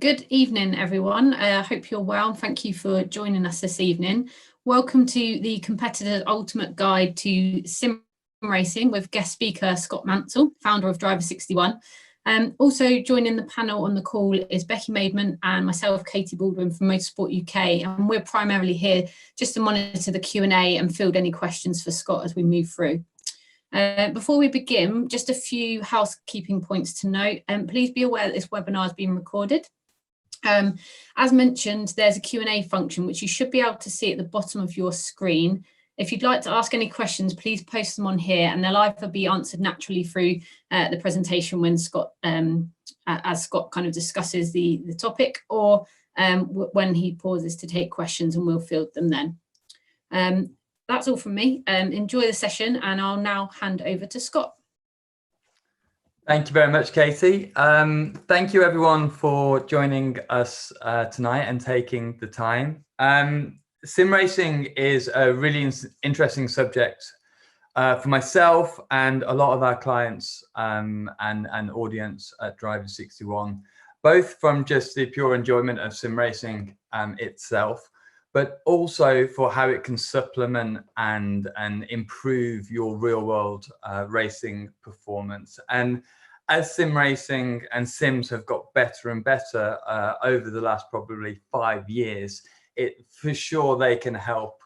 Good evening, everyone. I hope you're well. Thank you for joining us this evening. Welcome to the Competitor's Ultimate Guide to Sim Racing with guest speaker Scott Mansell, founder of Driver 61. Also joining the panel on the call is Becky Maidment and myself, Katie Baldwin from Motorsport UK. And we're primarily here just to monitor the Q&A and field any questions for Scott as we move through. Before we begin, just a few housekeeping points to note. Please be aware that this webinar is being recorded. As mentioned, there's a Q&A function which you should be able to see at the bottom of your screen. If you'd like to ask any questions, please post them on here and they'll either be answered naturally through the presentation when Scott, as Scott kind of discusses the topic, or when he pauses to take questions and we'll field them then. That's all from me. Enjoy the session and I'll now hand over to Scott. Thank you very much, Katie. Thank you everyone for joining us tonight and taking the time. Sim racing is a really interesting subject for myself and a lot of our clients and audience at Driver 61, both from just the pure enjoyment of sim racing itself, but also for how it can supplement and improve your real world racing performance. And as sim racing and sims have got better and better over the last probably 5 years, for sure they can help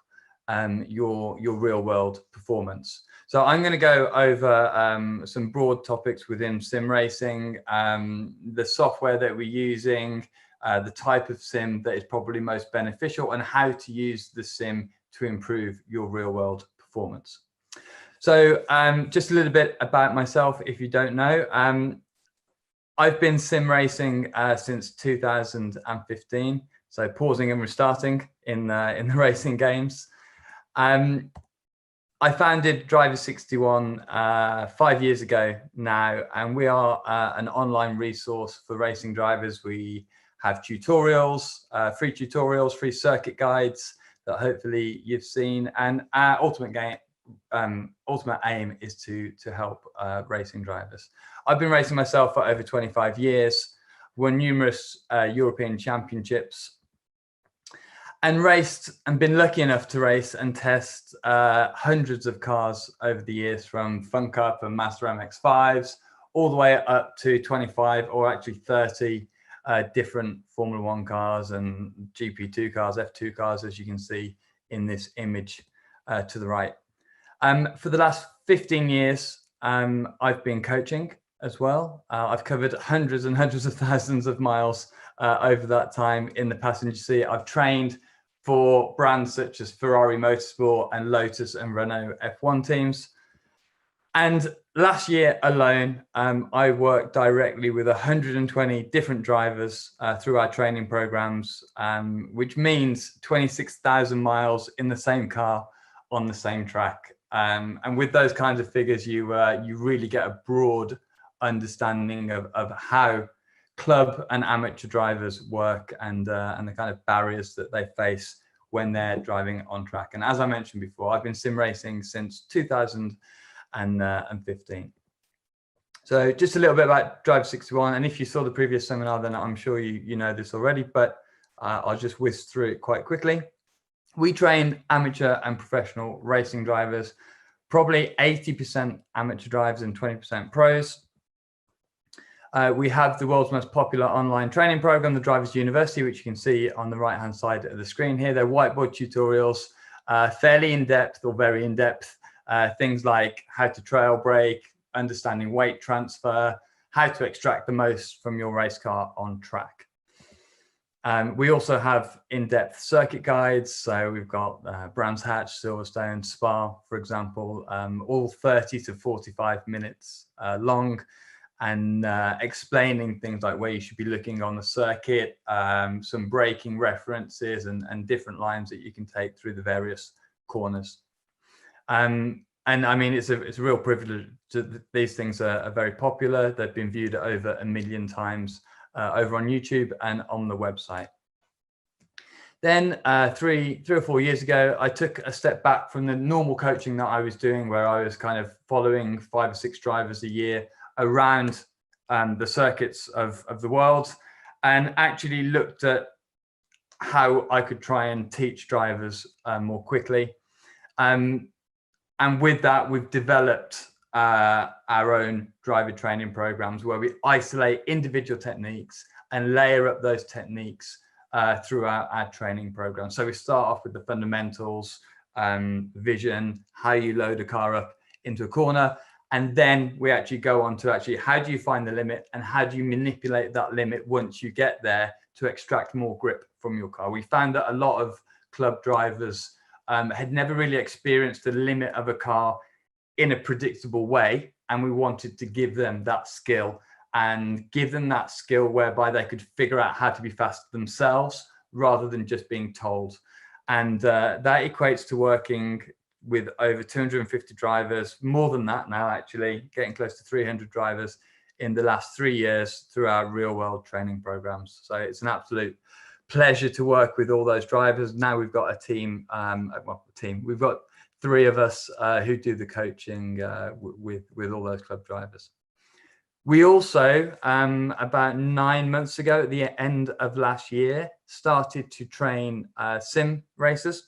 your real world performance. So I'm going to go over some broad topics within sim racing, the software that we're using, the type of sim that is probably most beneficial, and how to use the sim to improve your real world performance. So just a little bit about myself, if you don't know. I've been sim racing since 2015, so pausing and restarting in the racing games. I founded Driver 61 5 years ago now, and we are an online resource for racing drivers. We have tutorials, free circuit guides that hopefully you've seen, and our ultimate aim is to help racing drivers. I've been racing myself for over 25 years, won numerous European championships, and raced and been lucky enough to race and test hundreds of cars over the years, from Fun Cup and Master MX-5s all the way up to 25 or actually 30 different Formula One cars and GP2 cars, F2 cars, as you can see in this image to the right. For the last 15 years, I've been coaching as well. I've covered hundreds and hundreds of thousands of miles over that time in the passenger seat. I've trained for brands such as Ferrari Motorsport and Lotus and Renault F1 teams. And last year alone, I worked directly with 120 different drivers through our training programs, which means 26,000 miles in the same car on the same track. And with those kinds of figures, you really get a broad understanding of how club and amateur drivers work and the kind of barriers that they face when they're driving on track. And as I mentioned before, I've been sim racing since 2015. So just a little bit about Driver 61. And if you saw the previous seminar, then I'm sure you know this already, but I'll just whiz through it quite quickly. We train amateur and professional racing drivers, probably 80% amateur drivers and 20% pros. We have the world's most popular online training program, the Drivers University, which you can see on the right-hand side of the screen here. They're whiteboard tutorials, fairly in-depth or very in-depth, things like how to trail brake, understanding weight transfer, how to extract the most from your race car on track. We also have in-depth circuit guides. So we've got Brands Hatch, Silverstone, Spa, for example, all 30 to 45 minutes long, and explaining things like where you should be looking on the circuit, some braking references and different lines that you can take through the various corners. And I mean, it's a real privilege. These things are very popular. They've been viewed over 1 million times over on YouTube and on the website. Then 3 or 4 years ago, I took a step back from the normal coaching that I was doing, where I was kind of following 5 or 6 drivers a year around the circuits of the world, and actually looked at how I could try and teach drivers more quickly. And with that, we've developed our own driver training programs where we isolate individual techniques and layer up those techniques throughout our training program. So we start off with the fundamentals, vision, how you load a car up into a corner. And then we actually go on to actually, how do you find the limit and how do you manipulate that limit once you get there to extract more grip from your car? We found that a lot of club drivers had never really experienced the limit of a car in a predictable way. And we wanted to give them that skill and give them that skill whereby they could figure out how to be fast themselves rather than just being told. And that equates to working with over 250 drivers, more than that now, actually, getting close to 300 drivers in the last 3 years through our real world training programs. So it's an absolute pleasure to work with all those drivers. Now we've got a team, we've got 3 of us who do the coaching with all those club drivers. We also, about 9 months ago, at the end of last year, started to train sim racers.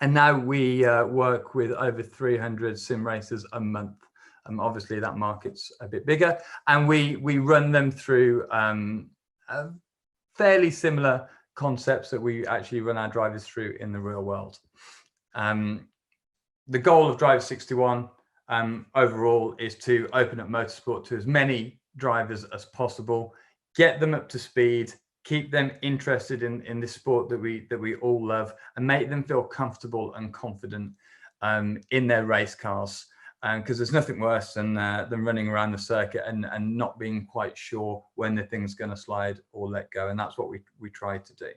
And now we work with over 300 sim racers a month. Obviously, that market's a bit bigger. And we run them through fairly similar concepts that we actually run our drivers through in the real world. The goal of Driver 61 overall is to open up motorsport to as many drivers as possible, get them up to speed, keep them interested in this sport that we all love, and make them feel comfortable and confident in their race cars. Because there's nothing worse than running around the circuit and not being quite sure when the thing's going to slide or let go. And that's what we try to do.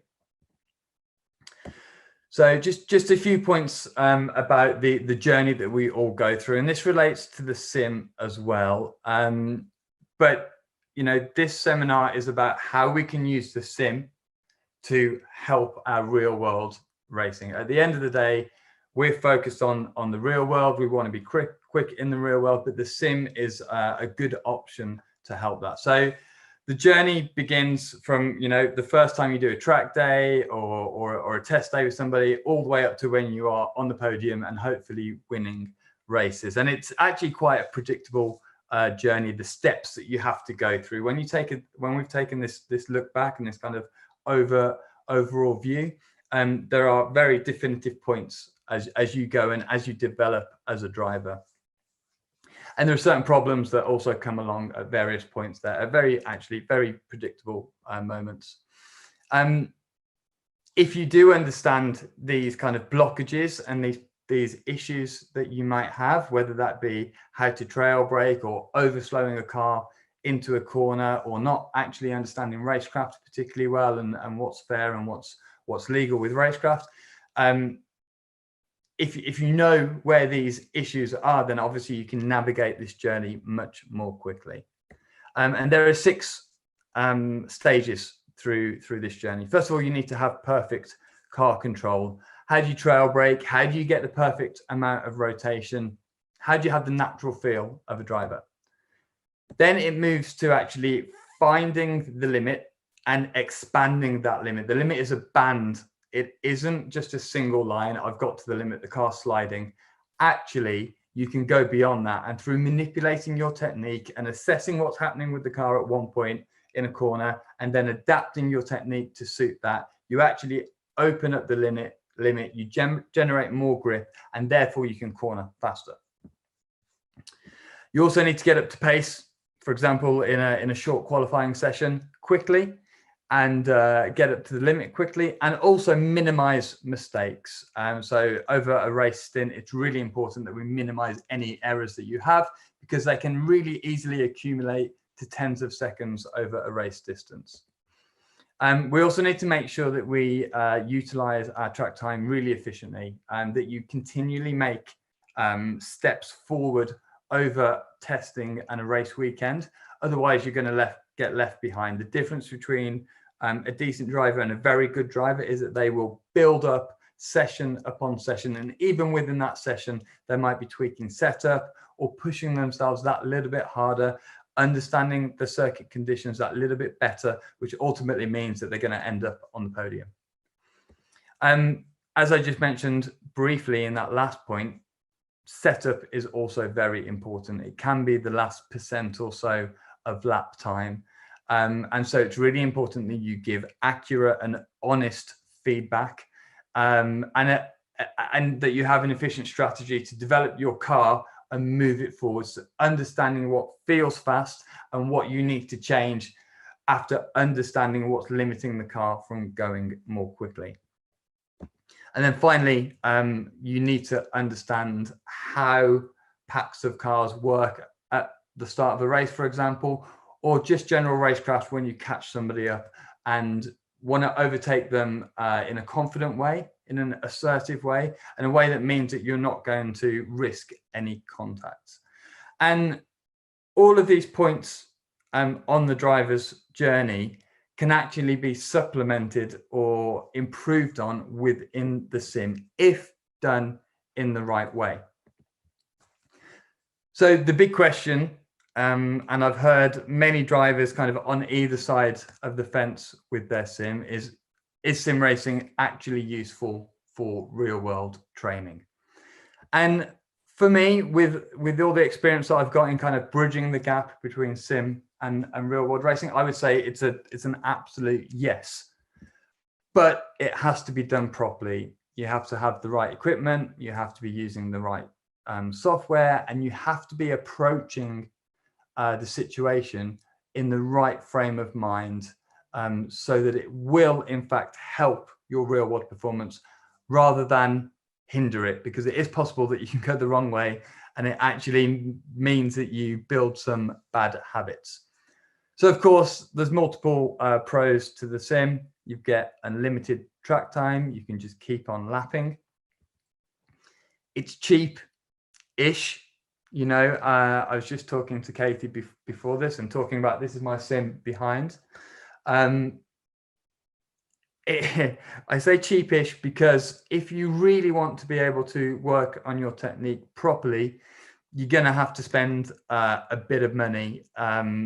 So just a few points about the journey that we all go through. And this relates to the sim as well. But, you know, this seminar is about how we can use the sim to help our real world racing. At the end of the day, we're focused on the real world. We want to be quick in the real world, but the sim is a good option to help that. So the journey begins from, you know, the first time you do a track day or a test day with somebody, all the way up to when you are on the podium and hopefully winning races. And it's actually quite a predictable journey, the steps that you have to go through. When we've taken this look back and this kind of overall view, there are very definitive points as you go and as you develop as a driver. And there are certain problems that also come along at various points that are very predictable moments. If you do understand these kind of blockages and these issues that you might have, whether that be how to trail brake or overslowing a car into a corner, or not actually understanding racecraft particularly well and what's fair and what's legal with racecraft, if you know where these issues are, then obviously you can navigate this journey much more quickly. And there are 6 stages through this journey. First of all, you need to have perfect car control. How do you trail brake? How do you get the perfect amount of rotation? How do you have the natural feel of a driver? Then it moves to actually finding the limit and expanding that limit. The limit is a band. It isn't just a single line. I've got to the limit, the car's sliding. Actually, you can go beyond that. And through manipulating your technique and assessing what's happening with the car at one point in a corner, and then adapting your technique to suit that, you actually open up the limit, you generate more grip, and therefore you can corner faster. You also need to get up to pace, for example, in a short qualifying session quickly, and get up to the limit quickly, and also minimize mistakes. So over a race stint, it's really important that we minimize any errors that you have, because they can really easily accumulate to tens of seconds over a race distance. We also need to make sure that we utilize our track time really efficiently, and that you continually make steps forward over testing and a race weekend. Otherwise, you're going to get left behind. The difference between a decent driver and a very good driver is that they will build up session upon session, and even within that session, they might be tweaking setup or pushing themselves that little bit harder. understanding the circuit conditions that little bit better, which ultimately means that they're going to end up on the podium. As I just mentioned briefly in that last point, setup is also very important. It can be the last % or so of lap time. And so it's really important that you give accurate and honest feedback, and that you have an efficient strategy to develop your car and move it forward. So understanding what feels fast and what you need to change after understanding what's limiting the car from going more quickly. And then finally, you need to understand how packs of cars work at the start of a race, for example, or just general racecraft when you catch somebody up and want to overtake them in a confident way, in an assertive way, and a way that means that you're not going to risk any contacts. And all of these points on the driver's journey can actually be supplemented or improved on within the sim if done in the right way. So the big question, and I've heard many drivers kind of on either side of the fence with their sim, is sim racing actually useful for real world training? And for me, with all the experience that I've got in kind of bridging the gap between sim and real world racing, I would say it's an absolute yes. But it has to be done properly. You have to have the right equipment, you have to be using the right software, and you have to be approaching the situation in the right frame of mind, so that it will in fact help your real world performance rather than hinder it, because it is possible that you can go the wrong way and it actually means that you build some bad habits. So of course, there's multiple pros to the sim. You get unlimited track time. You can just keep on lapping. It's cheap-ish. You know, I was just talking to Katie before this and talking about, this is my sim behind. I say cheapish because if you really want to be able to work on your technique properly, you're going to have to spend a bit of money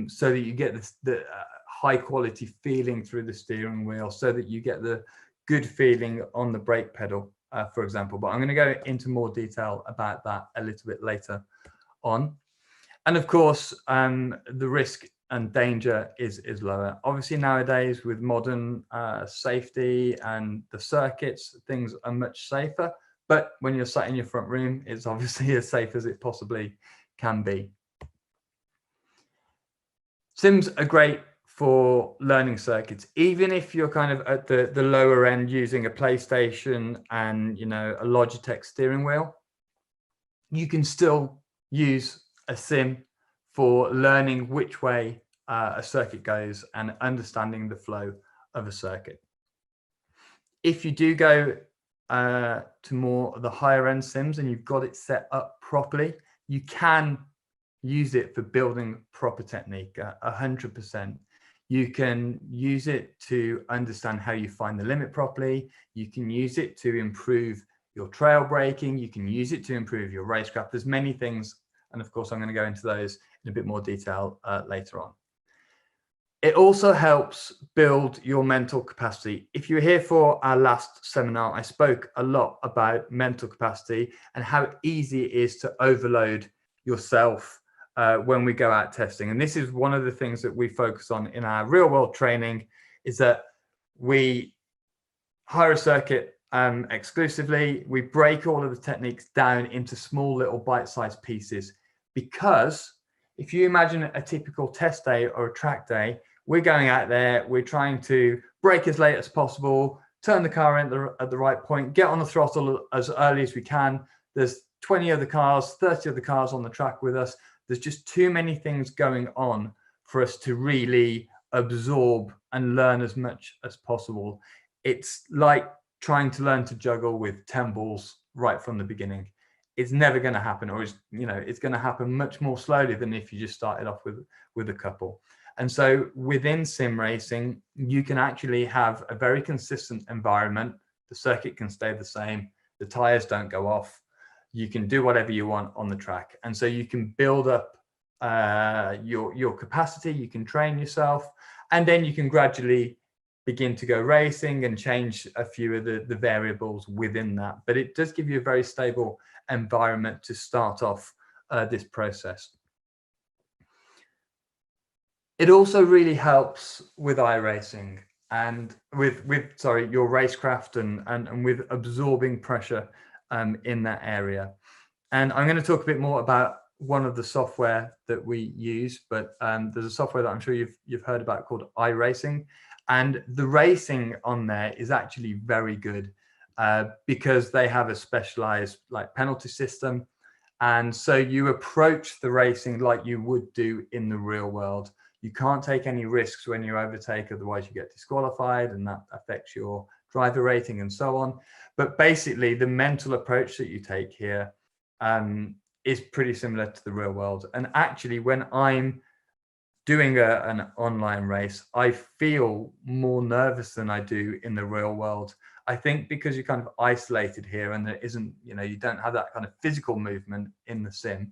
so that you get the high quality feeling through the steering wheel, so that you get the good feeling on the brake pedal, for example. But I'm going to go into more detail about that a little bit later on. And of course, the risk and danger is lower. Obviously nowadays with modern safety and the circuits, things are much safer, but when you're sat in your front room, it's obviously as safe as it possibly can be. Sims are great for learning circuits, even if you're kind of at the lower end using a PlayStation and, you know, a Logitech steering wheel. You can still use a sim for learning which way a circuit goes and understanding the flow of a circuit. If you do go to more of the higher end sims and you've got it set up properly, you can use it for building proper technique 100%. You can use it to understand how you find the limit properly. You can use it to improve your trail braking. You can use it to improve your racecraft. There's many things. And of course, I'm going to go into those in a bit more detail later on. It also helps build your mental capacity. If you were here for our last seminar, I spoke a lot about mental capacity and how easy it is to overload yourself when we go out testing. And this is one of the things that we focus on in our real world training, is that we hire a circuit exclusively. We break all of the techniques down into small little bite-sized pieces, because if you imagine a typical test day or a track day, we're going out there, we're trying to brake as late as possible, turn the car in at the right point, get on the throttle as early as we can. There's 20 other cars, 30 other cars on the track with us. There's just too many things going on for us to really absorb and learn as much as possible. It's like trying to learn to juggle with 10 balls right from the beginning. It's never going to happen, or it's going to happen much more slowly than if you just started off with a couple. And so within sim racing, you can actually have a very consistent environment. The circuit can stay the same. The tires don't go off. You can do whatever you want on the track. And so you can build up your capacity, you can train yourself, and then you can gradually begin to go racing and change a few of the variables within that. But it does give you a very stable environment to start off this process. It also really helps with iRacing and with your racecraft and with absorbing pressure in that area. And I'm going to talk a bit more about one of the software that we use, but there's a software that I'm sure you've heard about called iRacing, and the racing on there is actually very good because they have a specialized like penalty system, and so you approach the racing like you would do in the real world. You can't take any risks when you overtake, otherwise you get disqualified, and that affects your driver rating and so on. But basically, the mental approach that you take here is pretty similar to the real world. And actually, when I'm doing an online race, I feel more nervous than I do in the real world. I think because you're kind of isolated here, and there isn't, you don't have that kind of physical movement in the sim.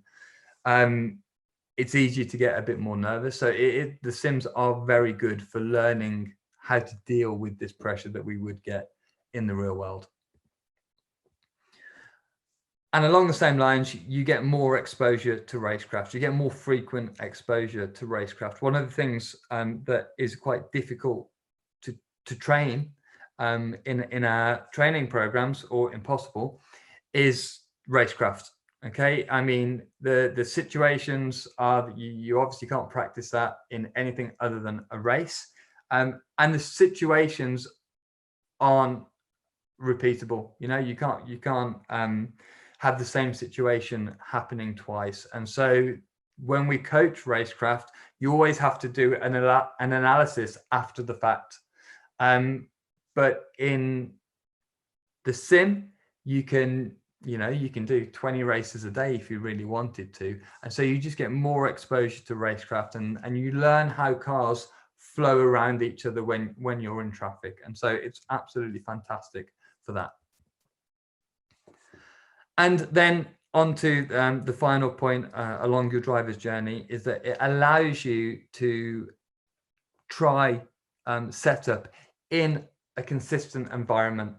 It's easy to get a bit more nervous. So the sims are very good for learning how to deal with this pressure that we would get in the real world. And along the same lines, you get more exposure to racecraft. You get more frequent exposure to racecraft. One of the things that is quite difficult to train in our training programs, or impossible, is racecraft. Okay, I mean, the situations are that you obviously can't practice that in anything other than a race, and the situations aren't repeatable. You can't have the same situation happening twice. And so when we coach racecraft, you always have to do an analysis after the fact. But in the sim, you can do 20 races a day if you really wanted to. And so you just get more exposure to racecraft, and you learn how cars flow around each other when you're in traffic. And so it's absolutely fantastic for that. And then on to the final point along your driver's journey is that it allows you to try setup in a consistent environment.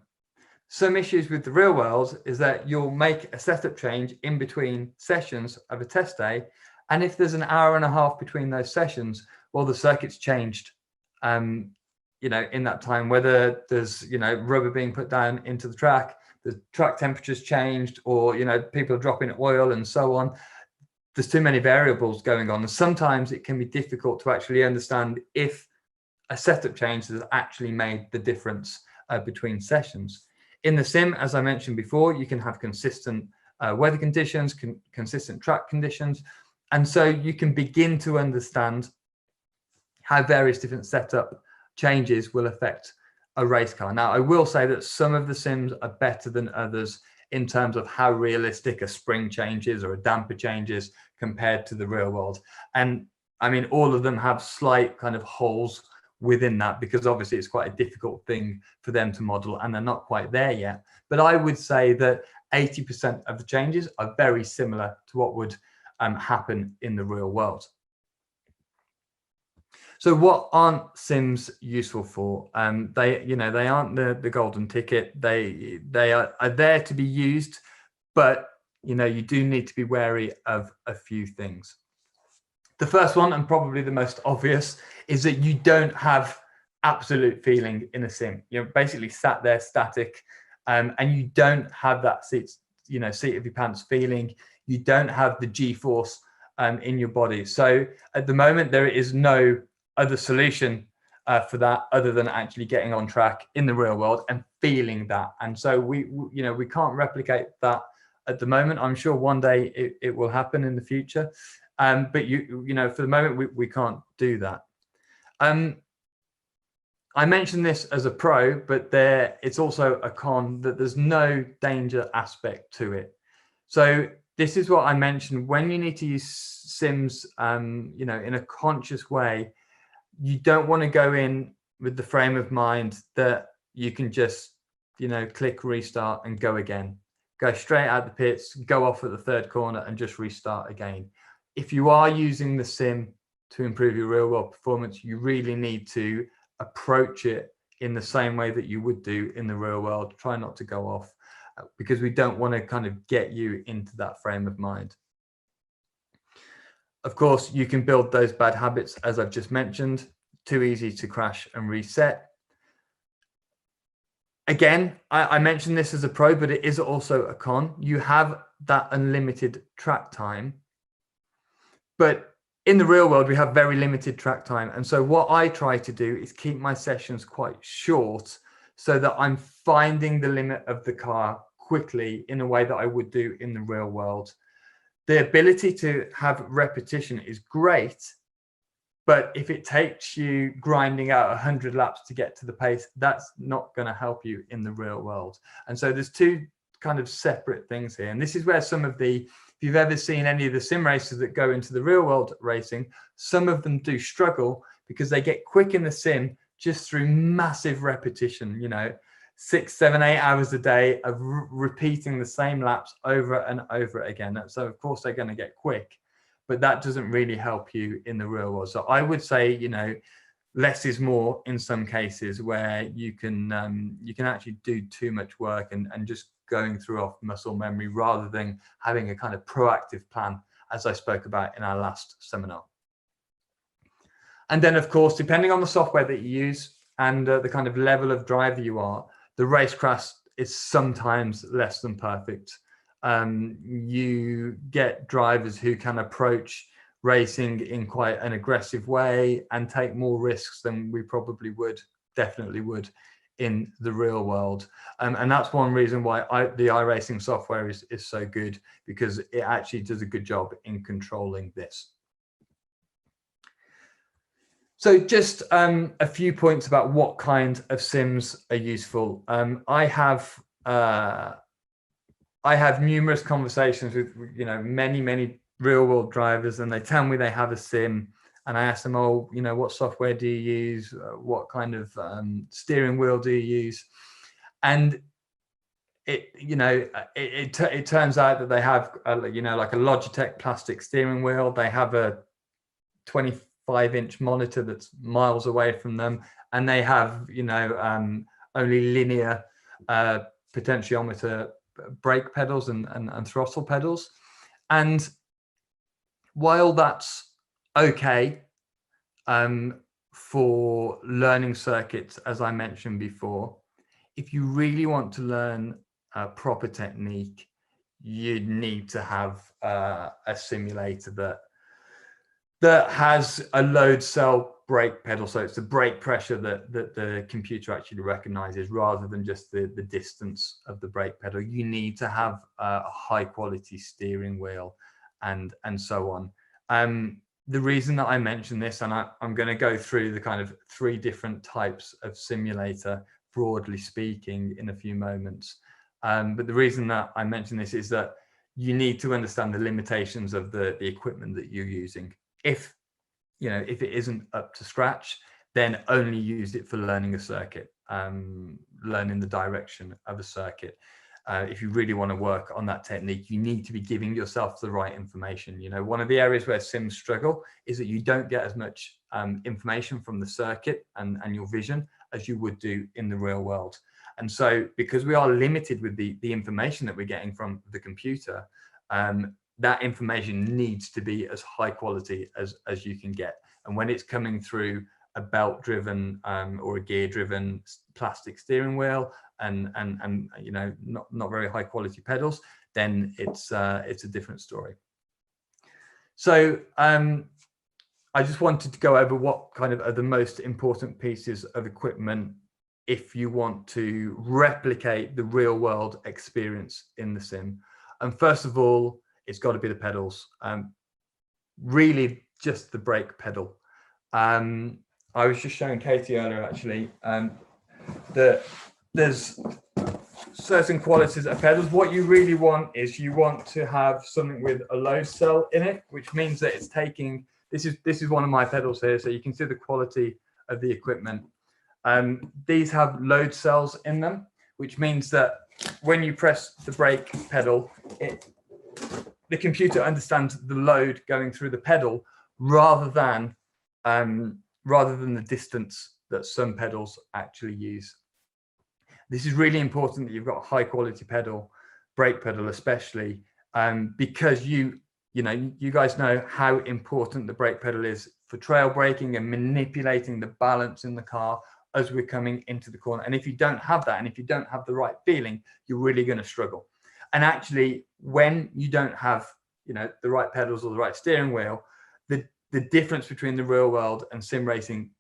Some issues with the real world is that you'll make a setup change in between sessions of a test day, and if there's an hour and a half between those sessions, well, the circuit's changed in that time, whether there's rubber being put down into the track, the track temperature's changed, or people are dropping oil and so on. There's too many variables going on, and sometimes it can be difficult to actually understand if a setup change has actually made the difference between sessions. In the sim, as I mentioned before, you can have consistent weather conditions, consistent track conditions, and so you can begin to understand how various different setup changes will affect a race car. Now, I will say that some of the sims are better than others in terms of how realistic a spring change is or a damper change is compared to the real world. And I mean, all of them have slight kind of holes within that, because obviously it's quite a difficult thing for them to model, and they're not quite there yet. But I would say that 80% of the changes are very similar to what would happen in the real world. So what aren't sims useful for? They aren't the golden ticket. They are there to be used, but you do need to be wary of a few things. The first one, and probably the most obvious, is that you don't have absolute feeling in a sim. You're basically sat there static, and you don't have that seat of your pants feeling. You don't have the G-force in your body. So at the moment, there is no other solution for that other than actually getting on track in the real world and feeling that. And so we can't replicate that at the moment. I'm sure one day it will happen in the future. But for the moment, we can't do that. I mentioned this as a pro, but it's also a con, that there's no danger aspect to it. So this is what I mentioned. When you need to use sims, in a conscious way, you don't want to go in with the frame of mind that you can just, click restart and go again. Go straight out the pits, go off at the third corner and just restart again. if you are using the sim to improve your real world performance, you really need to approach it in the same way that you would do in the real world. Try not to go off, because we don't want to kind of get you into that frame of mind. Of course, you can build those bad habits, as I've just mentioned. Too easy to crash and reset. Again, I mentioned this as a pro, but it is also a con. You have that unlimited track time, but in the real world, we have very limited track time. And so what I try to do is keep my sessions quite short so that I'm finding the limit of the car quickly in a way that I would do in the real world. The ability to have repetition is great, but if it takes you grinding out 100 laps to get to the pace, that's not going to help you in the real world. And so there's two kind of separate things here. And this is where some of the, if you've ever seen any of the sim races that go into the real world racing, some of them do struggle because they get quick in the sim just through massive repetition, you know, 6, 7, 8 hours a day of repeating the same laps over and over again. So of course they're going to get quick, but that doesn't really help you in the real world. So I would say, you know, less is more in some cases, where you can actually do too much work and just going through off muscle memory rather than having a kind of proactive plan, as I spoke about in our last seminar. And then of course, depending on the software that you use and the kind of level of driver you are, the racecraft is sometimes less than perfect. You get drivers who can approach racing in quite an aggressive way and take more risks than we probably definitely would in the real world. And that's one reason why the iRacing software is so good, because it actually does a good job in controlling this. So just a few points about what kind of sims are useful. I have numerous conversations with, you know, many real world drivers, and they tell me they have a sim, and I ask them, oh, you know, what software do you use? What kind of steering wheel do you use? And it turns out that they have, you know, like a Logitech plastic steering wheel. They have a 25-inch monitor that's miles away from them, and they have, you know, only linear potentiometer brake pedals and throttle pedals. And while that's okay for learning circuits, as I mentioned before, if you really want to learn proper technique, you need to have a simulator that has a load cell brake pedal. So it's the brake pressure that the computer actually recognizes, rather than just the distance of the brake pedal. You need to have a high quality steering wheel and so on. The reason that I mention this, and I'm going to go through the kind of 3 different types of simulator, broadly speaking, in a few moments. But the reason that I mention this is that you need to understand the limitations of the equipment that you're using. If it isn't up to scratch, then only use it for learning a circuit, learning the direction of a circuit. If you really want to work on that technique, you need to be giving yourself the right information. You know, one of the areas where sims struggle is that you don't get as much information from the circuit and your vision as you would do in the real world. And so because we are limited with the information that we're getting from the computer, that information needs to be as high quality as you can get. And when it's coming through a belt driven or a gear driven plastic steering wheel and you know, not very high quality pedals, then it's a different story. So I just wanted to go over what kind of are the most important pieces of equipment if you want to replicate the real world experience in the sim. And first of all, it's got to be the pedals. Really just the brake pedal. I was just showing Katie earlier actually that there's certain qualities of pedals. What you really want is you want to have something with a load cell in it, which means that it's taking, this is one of my pedals here, so you can see the quality of the equipment. These have load cells in them, which means that when you press the brake pedal, the computer understands the load going through the pedal rather than the distance that some pedals actually use. This is really important that you've got a high quality pedal, brake pedal especially, because you guys know how important the brake pedal is for trail braking and manipulating the balance in the car as we're coming into the corner. And if you don't have that, and if you don't have the right feeling, you're really going to struggle. And actually, when you don't have, the right pedals or the right steering wheel, the difference between the real world and sim racing,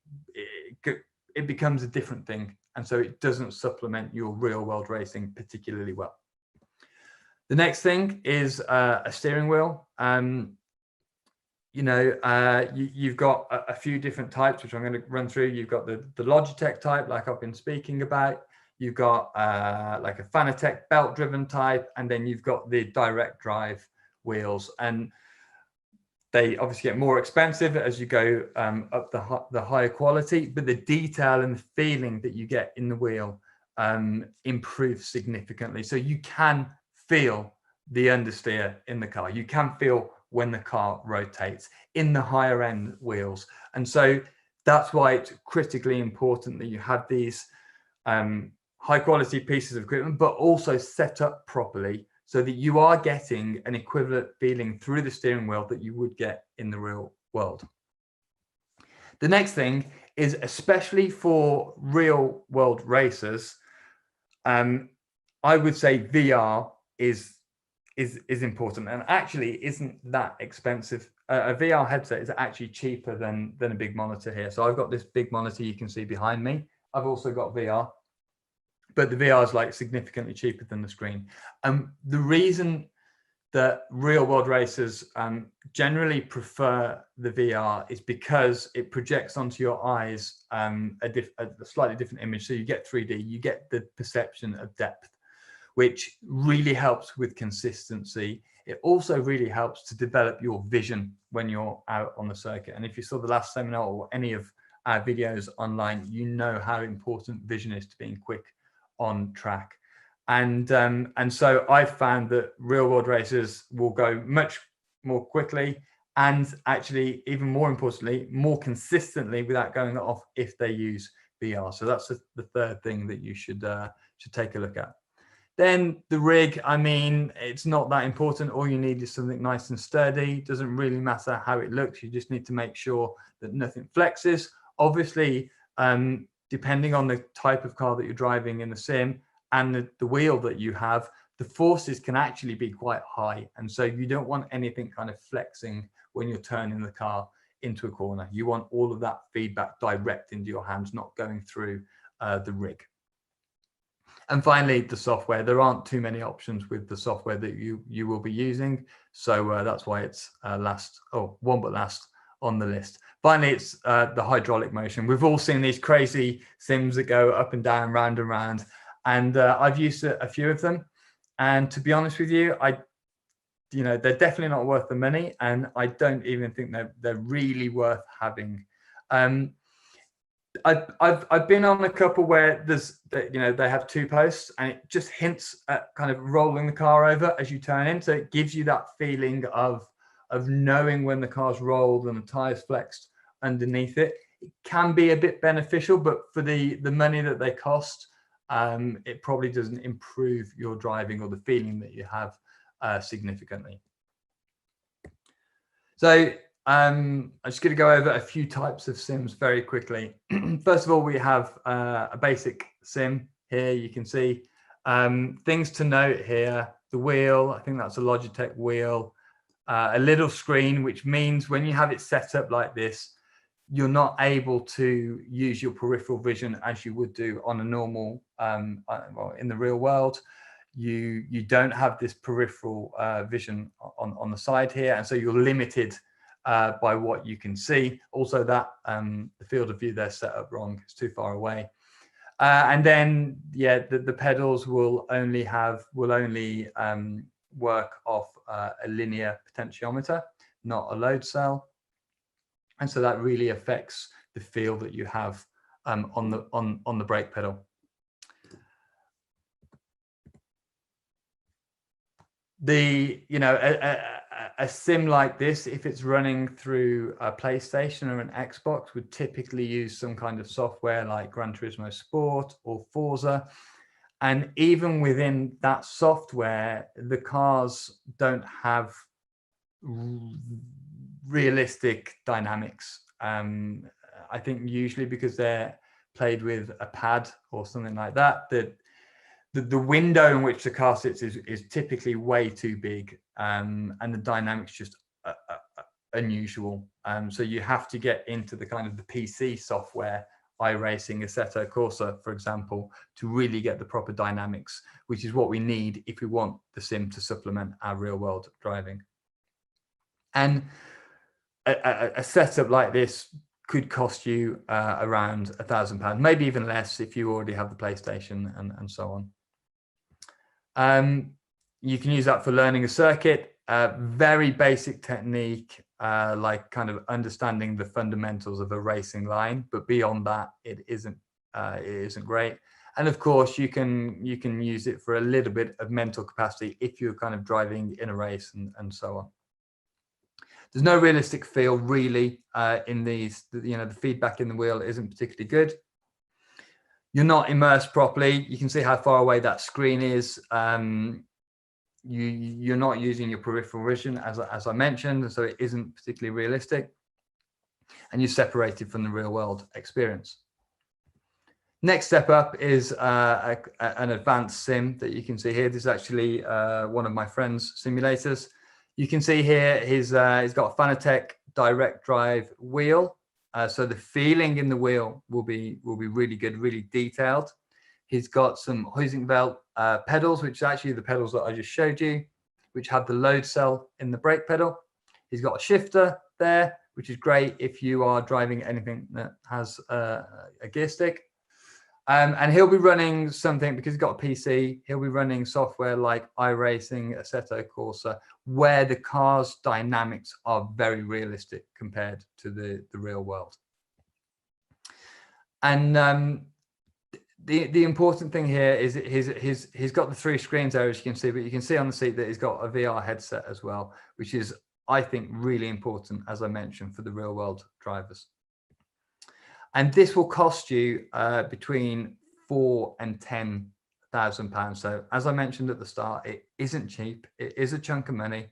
it becomes a different thing. And so it doesn't supplement your real world racing particularly well. The next thing is a steering wheel. You've got a few different types, which I'm going to run through. You've got the Logitech type, like I've been speaking about. You've got like a Fanatec belt driven type, and then you've got the direct drive wheels. And they obviously get more expensive as you go up the higher quality, but the detail and the feeling that you get in the wheel improves significantly. So you can feel the understeer in the car. You can feel when the car rotates in the higher end wheels. And so that's why it's critically important that you have these high quality pieces of equipment, but also set up properly so that you are getting an equivalent feeling through the steering wheel that you would get in the real world. The next thing is, especially for real world racers, I would say VR is important, and actually isn't that expensive. A VR headset is actually cheaper than a big monitor here. So I've got this big monitor you can see behind me. I've also got VR, but the VR is like significantly cheaper than the screen. The reason that real world racers generally prefer the VR is because it projects onto your eyes a slightly different image. So you get 3D, you get the perception of depth, which really helps with consistency. It also really helps to develop your vision when you're out on the circuit. And if you saw the last seminar or any of our videos online, you know how important vision is to being quick on track. And so I've found that real world racers will go much more quickly, and actually, even more importantly, more consistently without going off if they use VR. So that's the third thing that you should take a look at. Then the rig, I mean, it's not that important. All you need is something nice and sturdy. It doesn't really matter how it looks. You just need to make sure that nothing flexes. Obviously, depending on the type of car that you're driving in the sim and the wheel that you have, the forces can actually be quite high. And so you don't want anything kind of flexing when you're turning the car into a corner. You want all of that feedback direct into your hands, not going through the rig. And finally, the software. There aren't too many options with the software that you will be using. So that's why it's last on the list. Finally, it's the hydraulic motion. We've all seen these crazy sims that go up and down, round and round. And I've used a few of them. And to be honest with you, they're definitely not worth the money. And I don't even think they're really worth having. I've been on a couple where they have two posts, and it just hints at kind of rolling the car over as you turn in. So it gives you that feeling of knowing when the car's rolled and the tires flexed underneath it. It can be a bit beneficial, but for the money that they cost, it probably doesn't improve your driving or the feeling that you have significantly. So I'm just going to go over a few types of sims very quickly. First of all, we have a basic sim here. You can see things to note here. The wheel, I think that's a Logitech wheel. A little screen, which means when you have it set up like this, you're not able to use your peripheral vision as you would do on a normal, in the real world. You don't have this peripheral vision on the side here, and so you're limited by what you can see. Also, that the field of view there set up wrong. It's too far away. And then, the pedals will only work off a linear potentiometer, not a load cell. And so that really affects the feel that you have on the brake pedal. A sim like this, if it's running through a PlayStation or an Xbox, would typically use some kind of software like Gran Turismo Sport or Forza. And even within that software, the cars don't have realistic dynamics. I think usually because they're played with a pad or something like that, the window in which the car sits is typically way too big, and the dynamics just unusual. So you have to get into the kind of the PC software, iRacing, Assetto Corsa, for example, to really get the proper dynamics, which is what we need if we want the sim to supplement our real world driving. And a setup like this could cost you around £1,000, maybe even less if you already have the PlayStation and so on. You can use that for learning a circuit, very basic technique, like kind of understanding the fundamentals of a racing line, but beyond that, it isn't great. And of course, you can use it for a little bit of mental capacity if you're kind of driving in a race and so on. There's no realistic feel really in these. The feedback in the wheel isn't particularly good. You're not immersed properly. You can see how far away that screen is. You're not using your peripheral vision, as I mentioned, so it isn't particularly realistic. And you're separated from the real world experience. Next step up is an advanced sim that you can see here. This is actually one of my friend's simulators. You can see here he's got a Fanatec direct drive wheel. So the feeling in the wheel will be really good, really detailed. He's got some Huizenfeld pedals, which is actually the pedals that I just showed you, which have the load cell in the brake pedal. He's got a shifter there, which is great if you are driving anything that has a gear stick. And he'll be running something, because he's got a PC, he'll be running software like iRacing, Assetto Corsa, where the car's dynamics are very realistic compared to the real world. And the important thing here is he's got the 3 screens there, as you can see, but you can see on the seat that he's got a VR headset as well, which is, I think, really important, as I mentioned, for the real world drivers. And this will cost you between £4,000 and £10,000. So as I mentioned at the start, it isn't cheap. It is a chunk of money,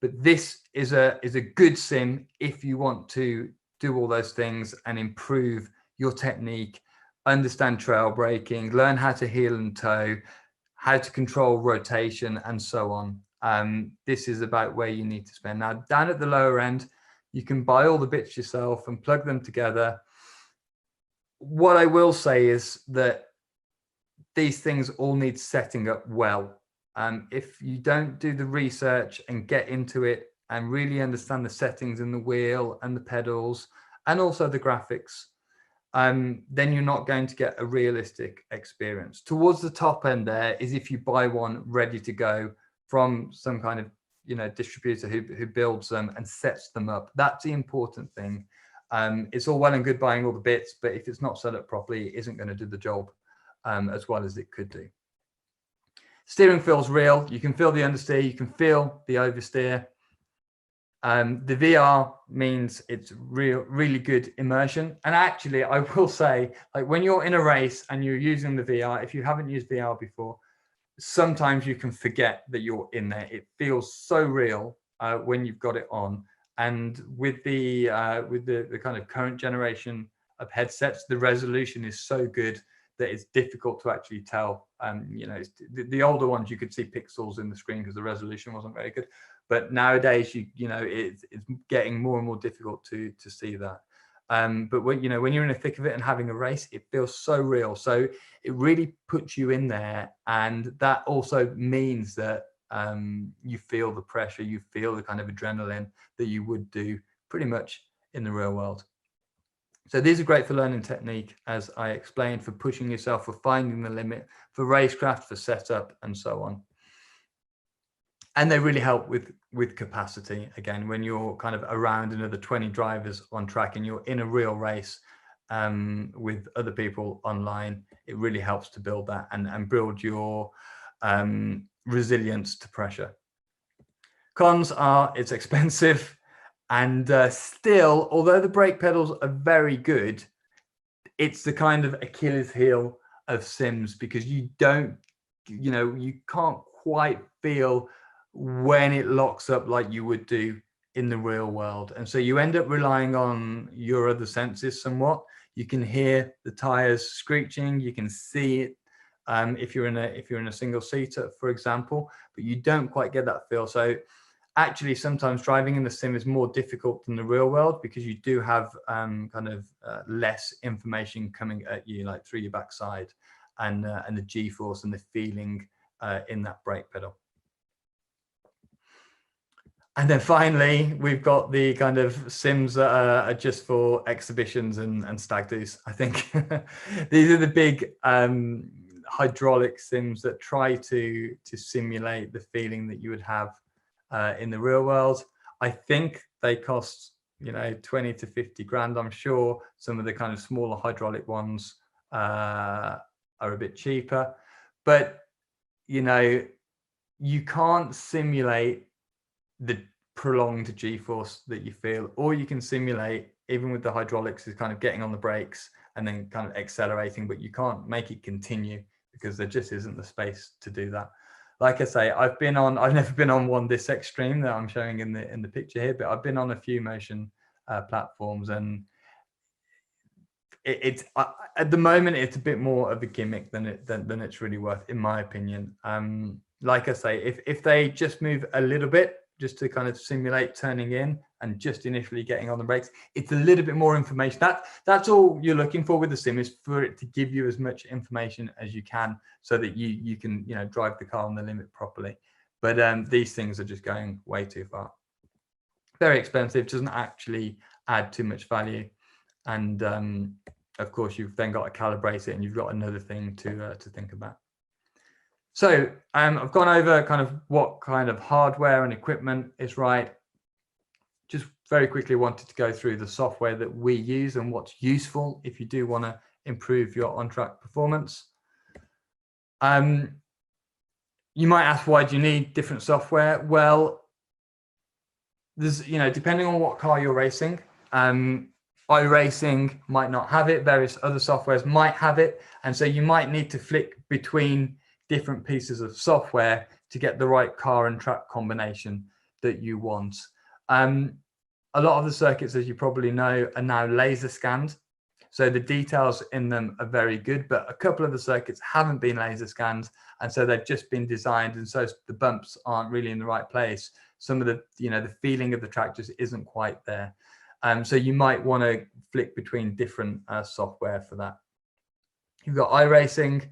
but this is a good sim if you want to do all those things and improve your technique, understand trail braking, learn how to heel and toe, how to control rotation, and so on. This is about where you need to spend. Now, down at the lower end, you can buy all the bits yourself and plug them together. What I will say is that these things all need setting up well. If you don't do the research and get into it and really understand the settings in the wheel and the pedals and also the graphics, then you're not going to get a realistic experience. Towards the top end there is if you buy one ready to go from some kind of distributor who builds them and sets them up. That's the important thing. It's all well and good buying all the bits, but if it's not set up properly, it isn't going to do the job as well as it could do. Steering feels real. You can feel the understeer. You can feel the oversteer. The VR means it's really good immersion. And actually, I will say, like when you're in a race and you're using the VR, if you haven't used VR before, sometimes you can forget that you're in there. It feels so real when you've got it on. And with the kind of current generation of headsets, the resolution is so good that it's difficult to actually tell. The older ones, you could see pixels in the screen because the resolution wasn't very good. But nowadays, it's getting more and more difficult to see that. But when you're in the thick of it and having a race, it feels so real. So it really puts you in there, and that also means that you feel the pressure, you feel the kind of adrenaline that you would do pretty much in the real world. So these are great for learning technique, as I explained, for pushing yourself, for finding the limit, for racecraft, for setup, and so on. And they really help with capacity. Again, when you're kind of around another 20 drivers on track and you're in a real race with other people online, it really helps to build that and build your resilience to pressure. Cons are it's expensive, and still, although the brake pedals are very good, it's the kind of Achilles heel of sims, because you don't, you can't quite feel when it locks up like you would do in the real world. And so you end up relying on your other senses somewhat. You can hear the tires screeching, you can see it if you're in a single seater, for example, but you don't quite get that feel. So actually, sometimes driving in the sim is more difficult than the real world, because you do have less information coming at you, like through your backside, and the G-force and the feeling in that brake pedal. And then finally, we've got the kind of sims that are just for exhibitions and stag do's. I think these are the big hydraulic sims that try to simulate the feeling that you would have in the real world. I think they cost 20 to 50 grand. I'm sure some of the kind of smaller hydraulic ones are a bit cheaper, but you can't simulate the prolonged G-force that you feel. All you can simulate, even with the hydraulics, is kind of getting on the brakes and then kind of accelerating, but you can't make it continue because there just isn't the space to do that. Like I say, I've never been on one this extreme that I'm showing in the picture here, but I've been on a few motion platforms, and it's at the moment it's a bit more of a gimmick than it's really worth, in my opinion. Like I say, if they just move a little bit, just to kind of simulate turning in and just initially getting on the brakes, it's a little bit more information. That's all you're looking for with the sim, is for it to give you as much information as you can, so that you can drive the car on the limit properly. But these things are just going way too far. Very expensive, doesn't actually add too much value, and of course you've then got to calibrate it, and you've got another thing to think about. So I've gone over kind of what kind of hardware and equipment is right. Just very quickly wanted to go through the software that we use and what's useful if you do want to improve your on-track performance. You might ask, why do you need different software? Well, there's, depending on what car you're racing, iRacing might not have it, various other softwares might have it, and so you might need to flick between different pieces of software to get the right car and track combination that you want. A lot of the circuits, as you probably know, are now laser scanned, so the details in them are very good, but a couple of the circuits haven't been laser scanned, and so they've just been designed, and so the bumps aren't really in the right place. Some of the the feeling of the track just isn't quite there. So you might want to flick between different software for that. You've got iRacing.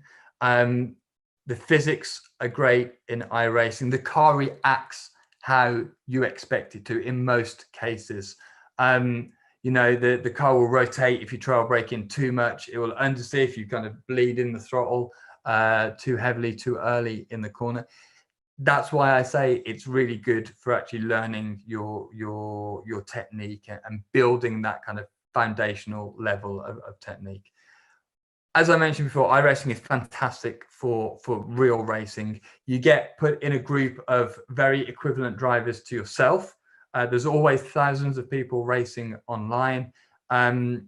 The physics are great in iRacing. The car reacts how you expect it to in most cases. The car will rotate if you trail brake in too much. It will understeer if you kind of bleed in the throttle too heavily, too early in the corner. That's why I say it's really good for actually learning your technique and building that kind of foundational level of technique. As I mentioned before, iRacing is fantastic for real racing. You get put in a group of very equivalent drivers to yourself. There's always thousands of people racing online. There's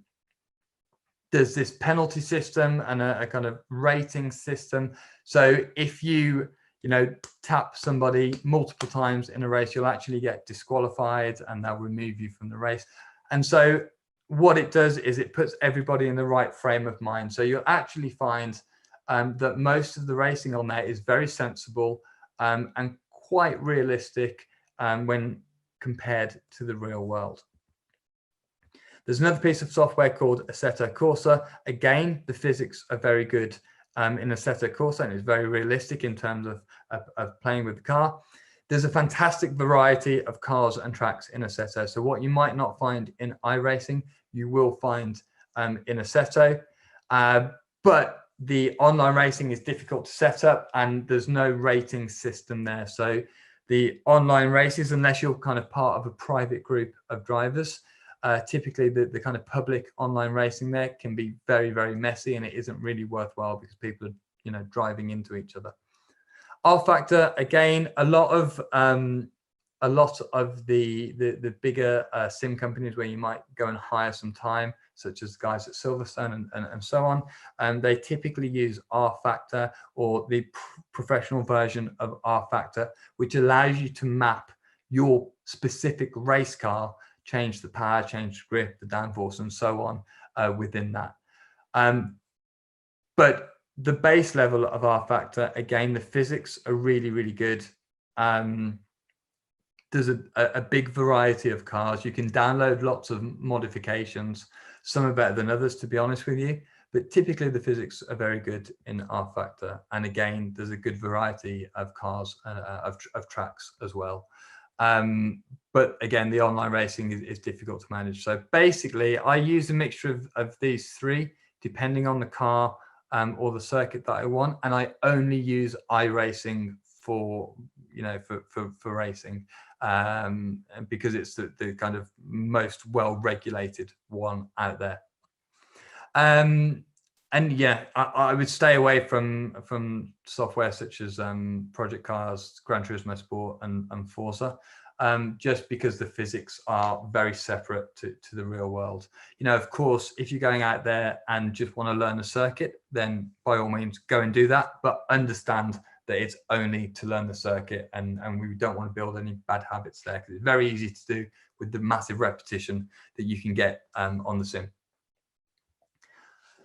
this penalty system and a kind of rating system. So if you tap somebody multiple times in a race, you'll actually get disqualified and they'll remove you from the race. And so what it does is it puts everybody in the right frame of mind. So you'll actually find that most of the racing on there is very sensible and quite realistic when compared to the real world. There's another piece of software called Assetto Corsa. Again, the physics are very good in Assetto Corsa, and it's very realistic in terms of playing with the car. There's a fantastic variety of cars and tracks in Assetto. So what you might not find in iRacing, you will find in Assetto. But the online racing is difficult to set up, and there's no rating system there. So the online races, unless you're kind of part of a private group of drivers, typically the kind of public online racing there can be very, very messy, and it isn't really worthwhile because people are driving into each other. R Factor, again, a lot of a lot of the bigger sim companies where you might go and hire some time, such as guys at Silverstone and so on, and they typically use rFactor or the professional version of rFactor, which allows you to map your specific race car, change the power, change the grip, the downforce, and so on within that. But the base level of rFactor, again, the physics are really, really good. There's a big variety of cars. You can download lots of modifications. Some are better than others, to be honest with you, but typically the physics are very good in rFactor. And again, there's a good variety of cars, of tracks as well. But again, the online racing is difficult to manage. So basically, I use a mixture of these three, depending on the car or the circuit that I want. And I only use iRacing for racing, because it's the kind of most well-regulated one out there. And yeah, I would stay away from software such as Project Cars, Gran Turismo Sport, and Forza, just because the physics are very separate to the real world. Of course, if you're going out there and just want to learn a circuit, then by all means go and do that, but understand that it's only to learn the circuit, and we don't want to build any bad habits there, because it's very easy to do with the massive repetition that you can get on the sim.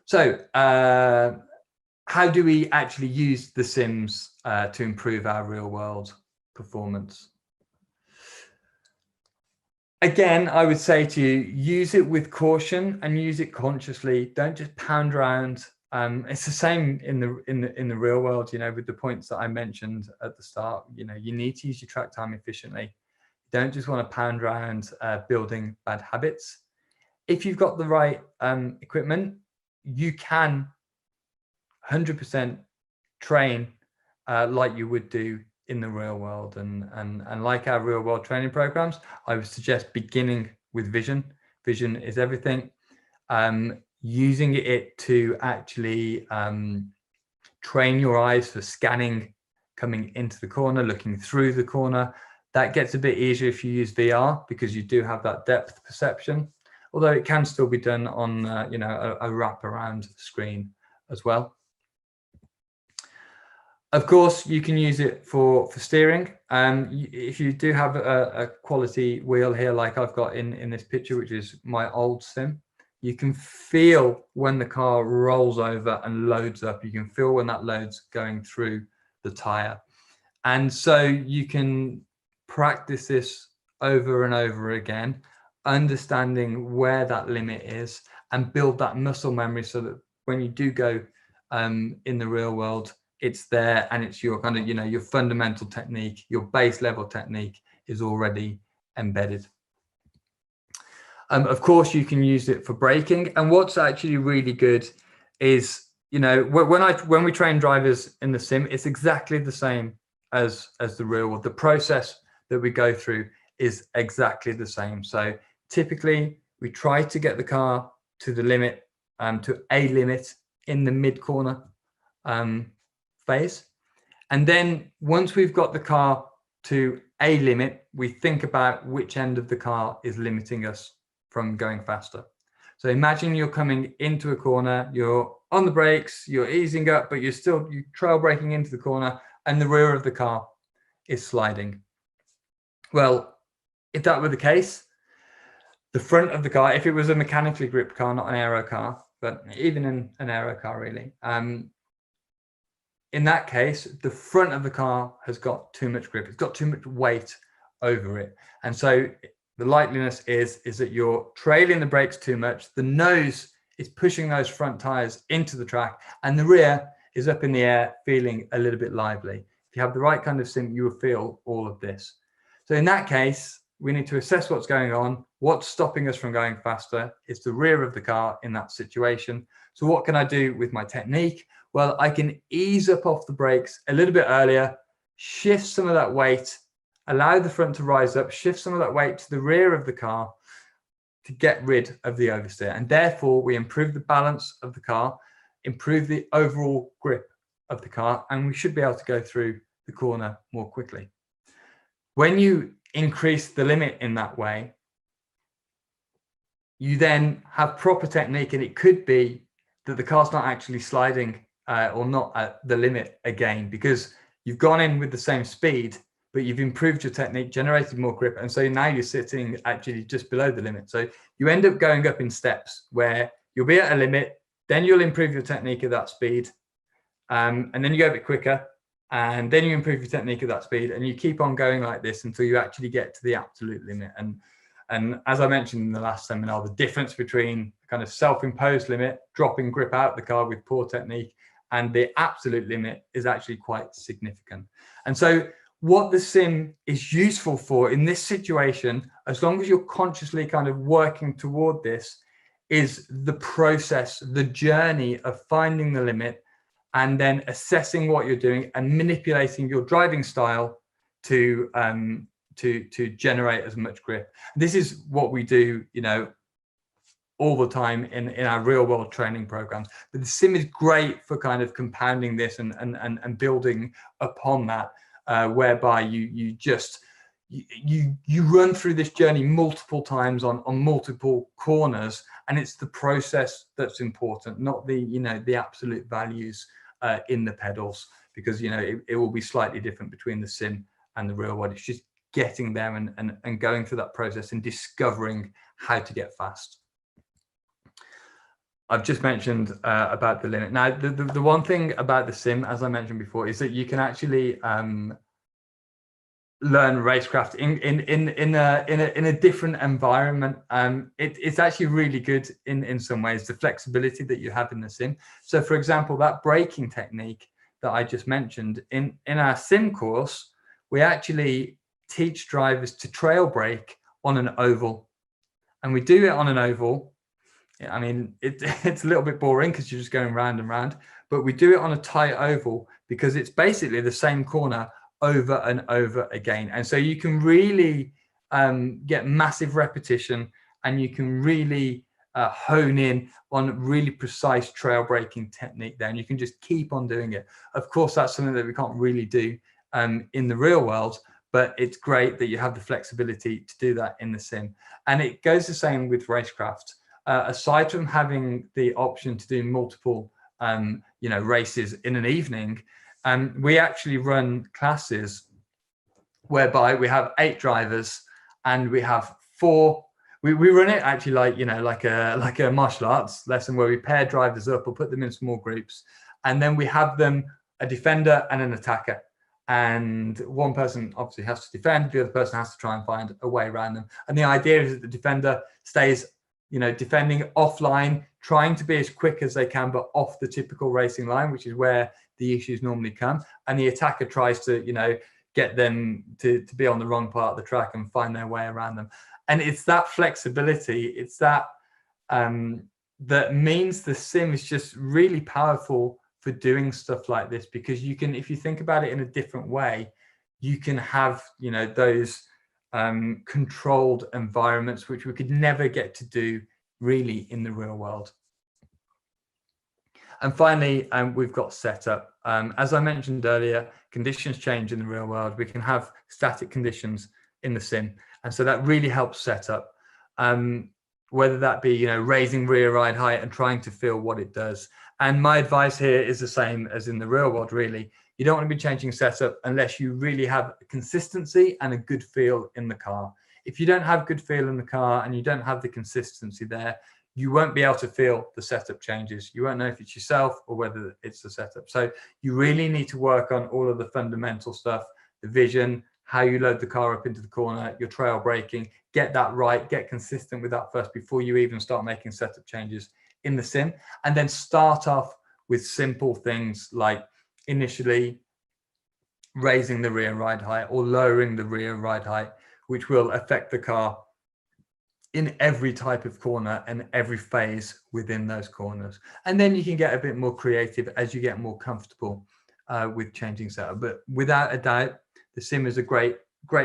So how do we actually use the sims to improve our real world performance? Again, I would say to you, use it with caution and use it consciously. Don't just pound around. It's the same in the real world, with the points that I mentioned at the start. You need to use your track time efficiently. You don't just want to pound around building bad habits. If you've got the right equipment, you can 100% train like you would do in the real world, and like our real world training programs, I would suggest beginning with vision. Vision is everything. Using it to actually train your eyes for scanning, coming into the corner, looking through the corner. That gets a bit easier if you use VR, because you do have that depth perception, although it can still be done on a wraparound screen as well. Of course, you can use it for steering. If you do have a quality wheel here, like I've got in this picture, which is my old sim, you can feel when the car rolls over and loads up. You can feel when that load's going through the tire. And so you can practice this over and over again, understanding where that limit is, and build that muscle memory so that when you do go in the real world, it's there, and it's your kind of, your fundamental technique, your base level technique is already embedded. Of course, you can use it for braking. And what's actually really good is, when we train drivers in the sim, it's exactly the same as the real world. The process that we go through is exactly the same. So typically, we try to get the car to the limit, to a limit in the mid-corner phase. And then once we've got the car to a limit, we think about which end of the car is limiting us from going faster. So imagine you're coming into a corner, you're on the brakes, you're easing up, but you're trail braking into the corner, and the rear of the car is sliding. Well, if that were the case, the front of the car, if it was a mechanically gripped car, not an aero car, but even in an aero car really, in that case, the front of the car has got too much grip. It's got too much weight over it. And so the likeliness is that you're trailing the brakes too much. The nose is pushing those front tires into the track, and the rear is up in the air, feeling a little bit lively. If you have the right kind of sim, you will feel all of this. So in that case, we need to assess what's going on. What's stopping us from going faster? It's the rear of the car in that situation. So what can I do with my technique? Well, I can ease up off the brakes a little bit earlier, shift some of that weight, allow the front to rise up, shift some of that weight to the rear of the car to get rid of the oversteer. And therefore, we improve the balance of the car, improve the overall grip of the car, and we should be able to go through the corner more quickly. When you increase the limit in that way, you then have proper technique, and it could be that the car's not actually sliding or not at the limit again, because you've gone in with the same speed, but you've improved your technique, generated more grip, and so now you're sitting actually just below the limit. So you end up going up in steps where you'll be at a limit, then you'll improve your technique at that speed, and then you go a bit quicker, and then you improve your technique at that speed, and you keep on going like this until you actually get to the absolute limit. And as I mentioned in the last seminar, the difference between kind of self-imposed limit, dropping grip out the car with poor technique, and the absolute limit is actually quite significant. And so what the sim is useful for in this situation, as long as you're consciously kind of working toward this, is the process, the journey of finding the limit, and then assessing what you're doing and manipulating your driving style to generate as much grip. This is what we do, you know, all the time in our real world training programs. But the sim is great for kind of compounding this and building upon that, whereby you run through this journey multiple times on multiple corners, and it's the process that's important, not the, you know, the absolute values in the pedals, because, you know, it will be slightly different between the sim and the real world. It's just getting there and going through that process and discovering how to get fast. I've just mentioned about the limit. Now, the one thing about the sim, as I mentioned before, is that you can actually learn racecraft in a different environment. It's actually really good in some ways, the flexibility that you have in the sim. So, for example, that braking technique that I just mentioned, in our sim course, we actually teach drivers to trail brake on an oval, and we do it on an oval. I mean, it's a little bit boring because you're just going round and round, but we do it on a tight oval because it's basically the same corner over and over again. And so you can really get massive repetition, and you can really hone in on really precise trail braking technique there, and you can just keep on doing it. Of course, that's something that we can't really do in the real world, but it's great that you have the flexibility to do that in the sim. And it goes the same with racecraft. Aside from having the option to do multiple you know, races in an evening, we actually run classes whereby we have 8 drivers, and we have 4. We run it actually like, you know, like a martial arts lesson, where we pair drivers up or put them in small groups, and then we have them a defender and an attacker. And one person obviously has to defend, the other person has to try and find a way around them. And the idea is that the defender stays, you know, defending offline, trying to be as quick as they can, but off the typical racing line, which is where the issues normally come. And the attacker tries to, you know, get them to be on the wrong part of the track and find their way around them. And it's that flexibility, it's that that means the sim is just really powerful for doing stuff like this, because you can, if you think about it in a different way, you can have, you know, those controlled environments which we could never get to do really in the real world. And finally, we've got setup. As I mentioned earlier, conditions change in the real world. We can have static conditions in the sim, and so that really helps setup. Whether that be, you know, raising rear ride height and trying to feel what it does. And my advice here is the same as in the real world, really. You don't want to be changing setup unless you really have consistency and a good feel in the car. If you don't have good feel in the car and you don't have the consistency there, you won't be able to feel the setup changes. You won't know if it's yourself or whether it's the setup. So you really need to work on all of the fundamental stuff, the vision, how you load the car up into the corner, your trail braking, get that right, get consistent with that first before you even start making setup changes in the sim. And then start off with simple things like initially raising the rear ride height or lowering the rear ride height, which will affect the car in every type of corner and every phase within those corners. And then you can get a bit more creative as you get more comfortable with changing setup. But without a doubt, the sim is a great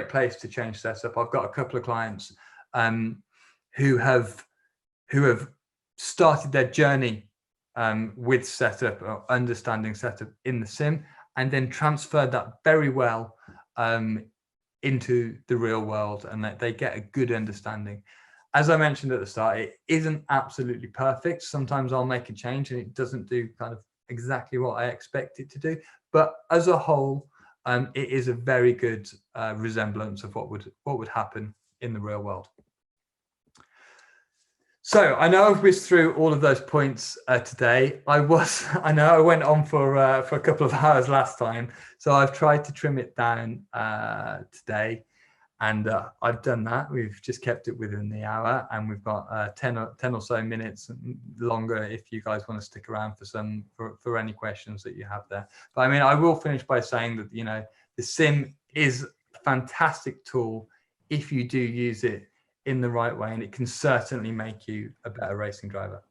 place to change setup. I've got a couple of clients who have started their journey with setup or understanding setup in the sim, and then transferred that very well into the real world and that they get a good understanding. As I mentioned at the start, it isn't absolutely perfect. Sometimes I'll make a change and it doesn't do kind of exactly what I expect it to do. But as a whole, it is a very good resemblance of what would happen in the real world. So I know I've whizzed through all of those points today. I know I went on for a couple of hours last time, so I've tried to trim it down today, and I've done that. We've just kept it within the hour, and we've got 10 or so minutes longer if you guys want to stick around for any questions that you have there. But I mean, I will finish by saying that, you know, the sim is a fantastic tool if you do use it in the right way, and it can certainly make you a better racing driver.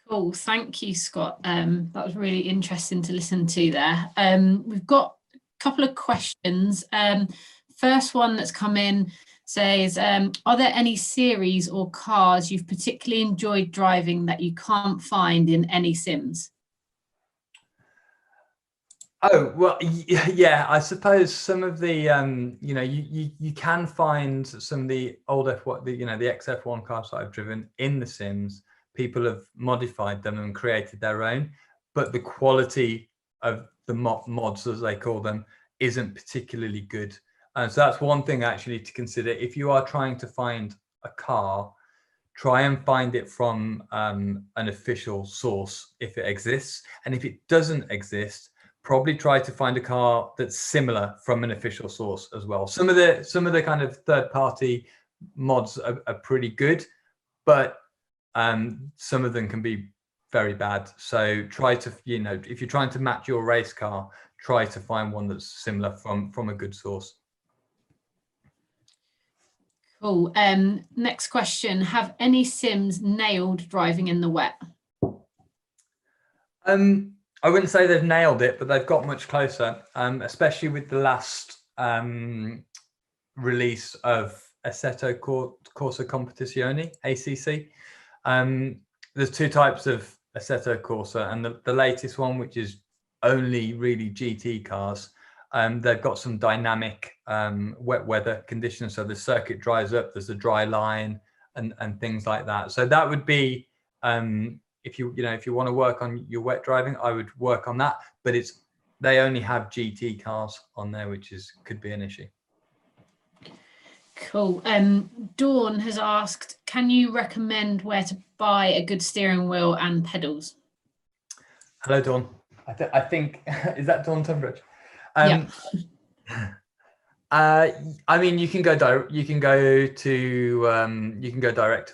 Cool, thank you, Scott. That was really interesting to listen to there. We've got a couple of questions. First one that's come in says, are there any series or cars you've particularly enjoyed driving that you can't find in any sims? Oh, well, yeah, I suppose some of the, you know, you can find some of the old F1, the XF1 cars that I've driven in the Sims. People have modified them and created their own, but the quality of the mods, as they call them, isn't particularly good. And so that's one thing actually to consider. If you are trying to find a car, try and find it from an official source if it exists. And if it doesn't exist, probably try to find a car that's similar from an official source as well. Some of the kind of third-party mods are pretty good, but some of them can be very bad. So try to, you know, if you're trying to match your race car, try to find one that's similar from a good source. Cool. Next question. Have any sims nailed driving in the wet? I wouldn't say they've nailed it, but they've got much closer, especially with the last release of Assetto Corsa Competizione, ACC. There's two types of Assetto Corsa, and the latest one, which is only really GT cars, they've got some dynamic wet weather conditions. So the circuit dries up, there's a dry line and things like that. So that would be, if you want to work on your wet driving, I would work on that, but they only have GT cars on there, which could be an issue. Cool. Dawn has asked, can you recommend where to buy a good steering wheel and pedals? Hello, Dawn. I think is that Dawn Tunbridge? Yeah. I mean, you can go direct to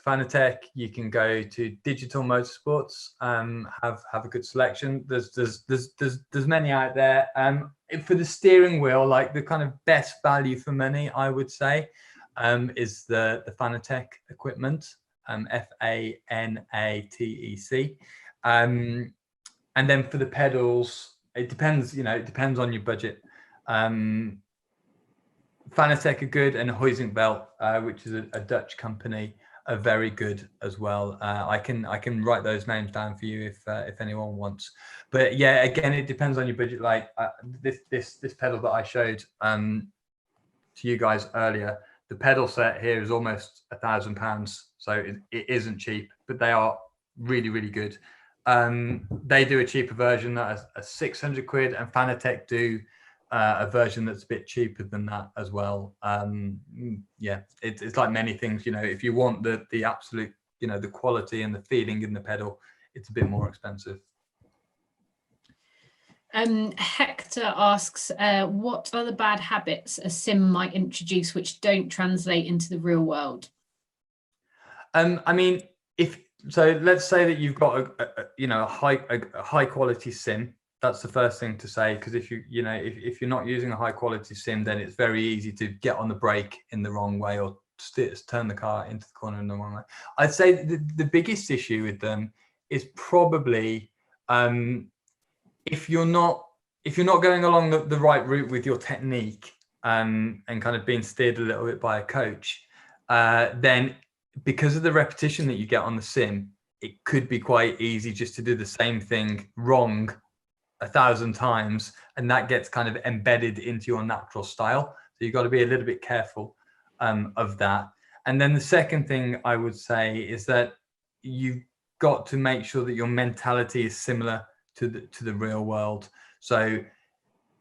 Fanatec. You can go to Digital Motorsports. Have a good selection. There's many out there. For the steering wheel, like the kind of best value for money, I would say, is the Fanatec equipment. FANATEC. And then for the pedals, it depends. You know, it depends on your budget. Fanatec are good, and Huizenveld, which is a Dutch company, are very good as well. I can write those names down for you if anyone wants. But yeah, again, it depends on your budget. Like this pedal that I showed to you guys earlier, the pedal set here is almost £1,000, so it isn't cheap, but they are really, really good. They do a cheaper version that is 600 quid, and Fanatec do a version that's a bit cheaper than that as well. Yeah, it's like many things, you know, if you want the absolute, you know, the quality and the feeling in the pedal, it's a bit more expensive. Hector asks, what are the bad habits a sim might introduce which don't translate into the real world? I mean, let's say that you've got a high quality sim. That's the first thing to say, because if you're not using a high quality sim, then it's very easy to get on the brake in the wrong way or turn the car into the corner in the wrong way. I'd say the biggest issue with them is probably if you're not going along the right route with your technique and kind of being steered a little bit by a coach, then because of the repetition that you get on the sim, it could be quite easy just to do the same thing wrong 1,000 times, and that gets kind of embedded into your natural style. So you've got to be a little bit careful of that. And then the second thing I would say is that you've got to make sure that your mentality is similar to the real world. So,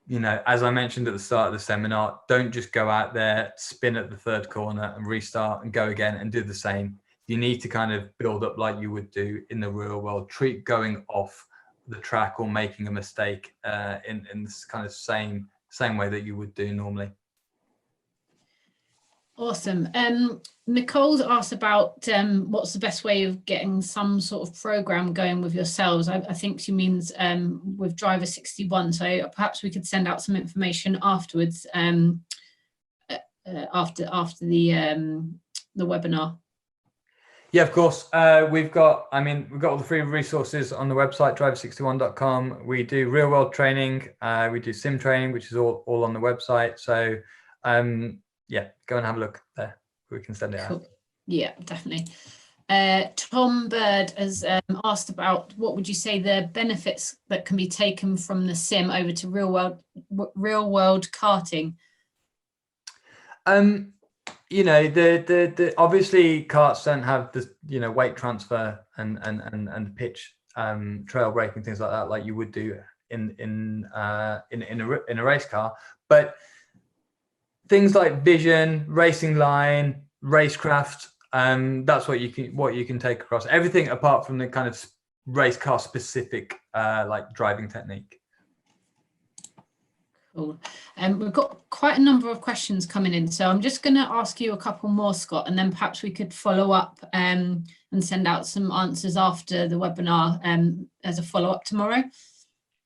you know, as I mentioned at the start of the seminar, don't just go out there, spin at the third corner and restart and go again and do the same. You need to kind of build up like you would do in the real world. Treat going off the track or making a mistake in this kind of same way that you would do normally. Awesome. Nicole's asked about what's the best way of getting some sort of program going with yourselves. I think she means with Driver 61. So perhaps we could send out some information afterwards, after the webinar. Yeah, of course. We've got all the free resources on the website, driver61.com. We do real world training. We do sim training, which is all on the website. So yeah, go and have a look there. We can send it out. Yeah, definitely. Tom Bird has asked about what would you say the benefits that can be taken from the sim over to real world karting? You know, the obviously karts don't have the, you know, weight transfer and pitch, trail braking, things like that, like you would do in a race car. But things like vision, racing line, racecraft, that's what you can take across. Everything apart from the kind of race car specific like driving technique. Cool. We've got quite a number of questions coming in, so I'm just going to ask you a couple more, Scott, and then perhaps we could follow up and send out some answers after the webinar as a follow-up tomorrow.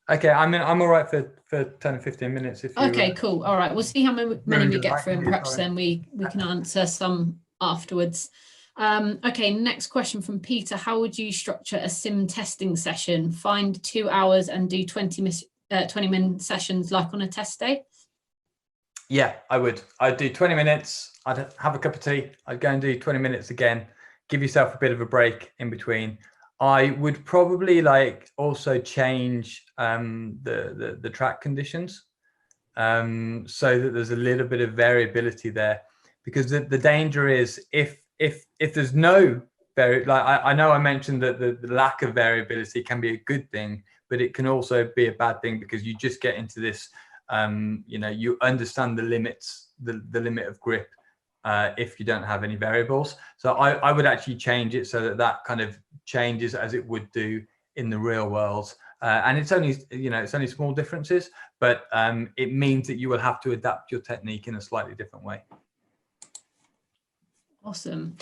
Okay, I'm all right for 10 or 15 minutes. If you, okay, cool. All right, we'll see how many we get through, and perhaps then we can answer some afterwards. Okay, next question from Peter. How would you structure a sim testing session? Find 2 hours and do 20-minute sessions like on a test day? Yeah, I would. I'd do 20 minutes. I'd have a cup of tea. I'd go and do 20 minutes again. Give yourself a bit of a break in between. I would probably like also change the track conditions so that there's a little bit of variability there, because the danger is if there's no I know I mentioned that the lack of variability can be a good thing, but it can also be a bad thing because you just get into this you know, you understand the limits, the limit of grip if you don't have any variables. So I would actually change it so that kind of changes as it would do in the real world. And it's only, you know, it's only small differences, but it means that you will have to adapt your technique in a slightly different way. Awesome.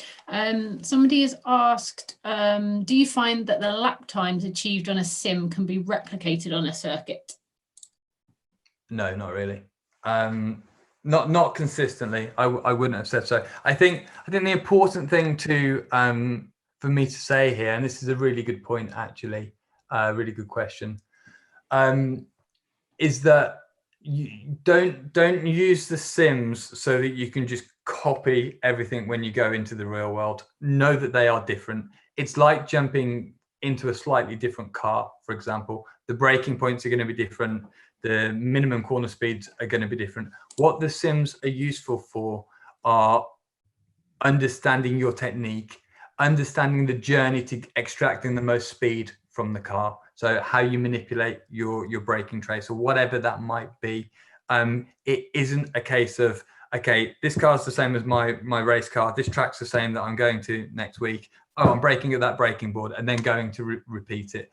Somebody has asked, do you find that the lap times achieved on a sim can be replicated on a circuit? No, not really. Not consistently. I wouldn't have said so. I think the important thing to for me to say here, and this is a really good point actually, really good question, is that you don't use the sims so that you can just copy everything when you go into the real world. Know that they are different. It's like jumping into a slightly different car, for example. The braking points are going to be different. The minimum corner speeds are going to be different. What the sims are useful for are understanding your technique, understanding the journey to extracting the most speed from the car. So how you manipulate your braking trace or whatever that might be. It isn't a case of, okay, this car's the same as my race car. This track's the same that I'm going to next week. Oh, I'm braking at that braking board and then going to repeat it.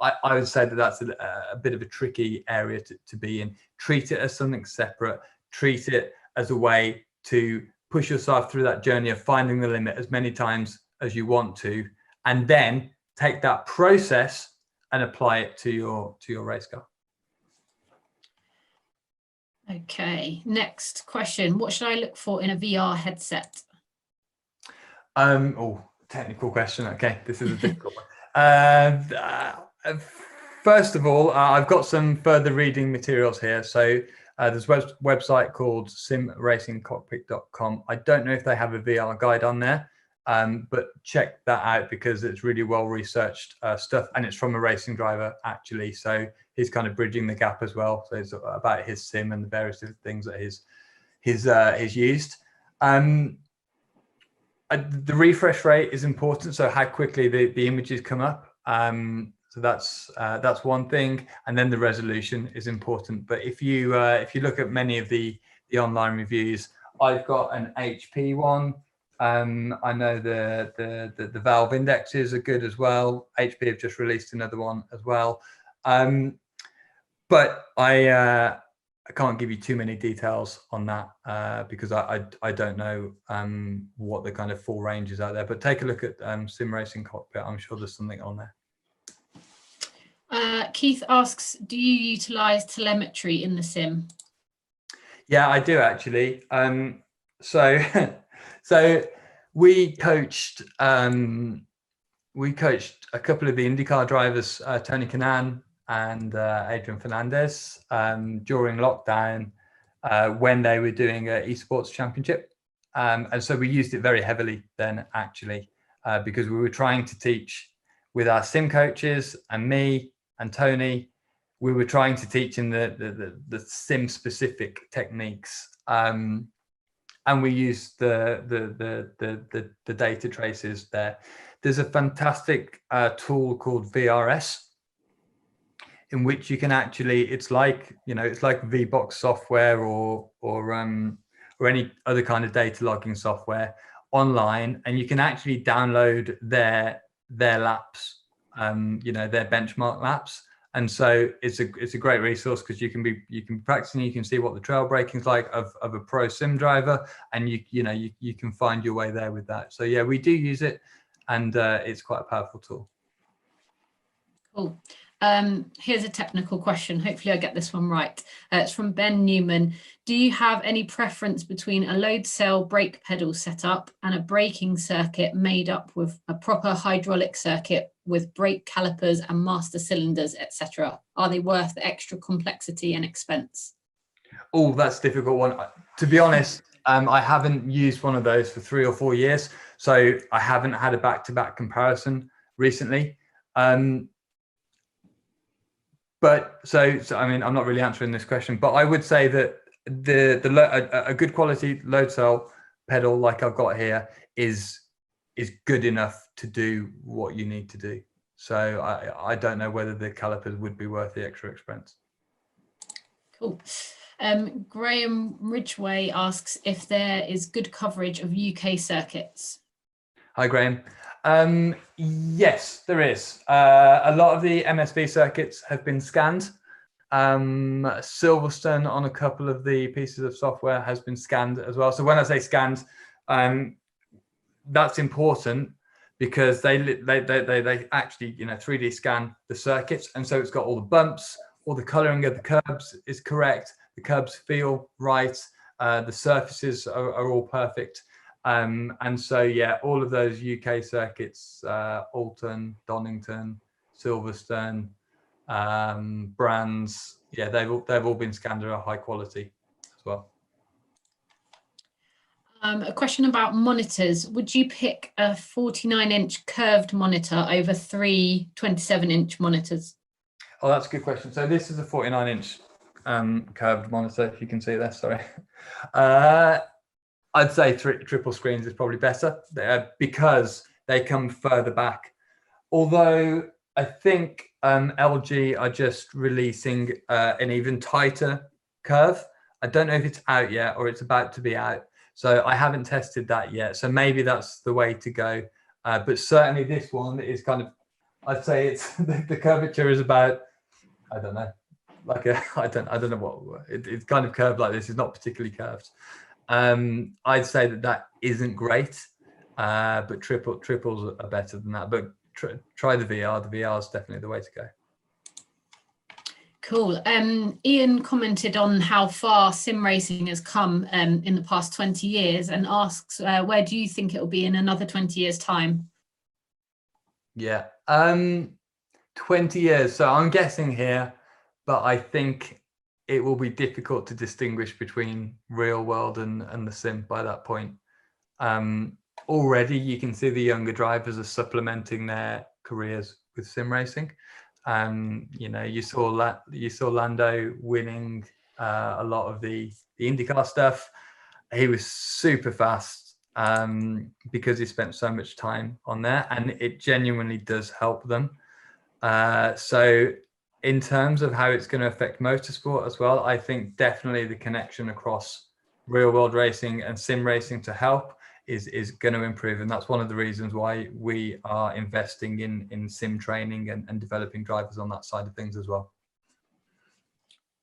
I would say that that's a bit of a tricky area to be in. Treat it as something separate. Treat it as a way to push yourself through that journey of finding the limit as many times as you want to, and then take that process and apply it to your race car. Okay, next question. What should I look for in a VR headset? Oh, technical question. Okay, this is a difficult one. First of all, I've got some further reading materials here. So there's a website called simracingcockpit.com. I don't know if they have a VR guide on there. But check that out because it's really well researched stuff, and it's from a racing driver actually. So he's kind of bridging the gap as well. So it's about his sim and the various different things that he's used. The refresh rate is important, so how quickly the images come up. So that's one thing, and then the resolution is important. But if you look at many of the online reviews, I've got an HP one. I know the Valve indexes are good as well. HP have just released another one as well. But I can't give you too many details on that because I don't know what the kind of full range is out there. But take a look at Sim Racing Cockpit. I'm sure there's something on there. Keith asks, do you utilize telemetry in the sim? Yeah, I do actually. So we coached a couple of the IndyCar drivers, Tony Kanaan and Adrian Fernandez, during lockdown when they were doing an esports championship. And so we used it very heavily then actually because we were trying to teach with our sim coaches and me and Tony. We were trying to teach in the sim specific techniques. And we used the data traces there. There's a fantastic tool called VRS, in which you can actually, it's like VBox software or any other kind of data logging software online, and you can actually download their laps, their benchmark laps. And so it's a great resource because you can be practicing. You can see what the trail braking is like of a pro sim driver, and you can find your way there with that. So yeah, we do use it, and it's quite a powerful tool. Cool. Here's a technical question. Hopefully I get this one right. It's from Ben Newman. Do you have any preference between a load cell brake pedal setup and a braking circuit made up with a proper hydraulic circuit with brake calipers and master cylinders, etc.? Are they worth the extra complexity and expense? Oh, that's a difficult one. To be honest, I haven't used one of those for 3 or 4 years, so I haven't had a back-to-back comparison recently. But so I mean, I'm not really answering this question, but I would say that a good quality load cell pedal like I've got here is good enough to do what you need to do. So I don't know whether the calipers would be worth the extra expense. Cool. Graham Ridgway asks if there is good coverage of UK circuits. Hi, Graham. Yes, there is. A lot of the MSV circuits have been scanned. Silverstone on a couple of the pieces of software has been scanned as well. So when I say scanned, that's important because they actually 3D scan the circuits, and so it's got all the bumps, all the coloring of the curbs is correct. The curbs feel right. The surfaces are all perfect. And so, yeah, all of those UK circuits, Alton, Donington, Silverstone, Brands, yeah, they've all been scanned at a high quality as well. A question about monitors. Would you pick a 49-inch curved monitor over 3 27-inch monitors? Oh, that's a good question. So this is a 49-inch curved monitor, if you can see there, sorry. I'd say triple screens is probably better because they come further back. Although I think LG are just releasing an even tighter curve. I don't know if it's out yet or it's about to be out. So I haven't tested that yet. So maybe that's the way to go. But certainly this one is kind of, I'd say it's the curvature is about, I don't know, like I don't know what it's kind of curved like this. It's not particularly curved. I'd say that isn't great, but triples are better than that. But try the VR. The VR is definitely the way to go. Cool. Ian commented on how far sim racing has come in the past 20 years and asks, where do you think it will be in another 20 years' time? Yeah, 20 years. So I'm guessing here, but I think it will be difficult to distinguish between real world and the sim by that point. already you can see the younger drivers are supplementing their careers with sim racing. You know, you saw Lando winning a lot of the IndyCar stuff. He was super fast because he spent so much time on there, and it genuinely does help them. So in terms of how it's going to affect motorsport as well, I think definitely the connection across real world racing and sim racing to help is going to improve. And that's one of the reasons why we are investing in sim training and developing drivers on that side of things as well.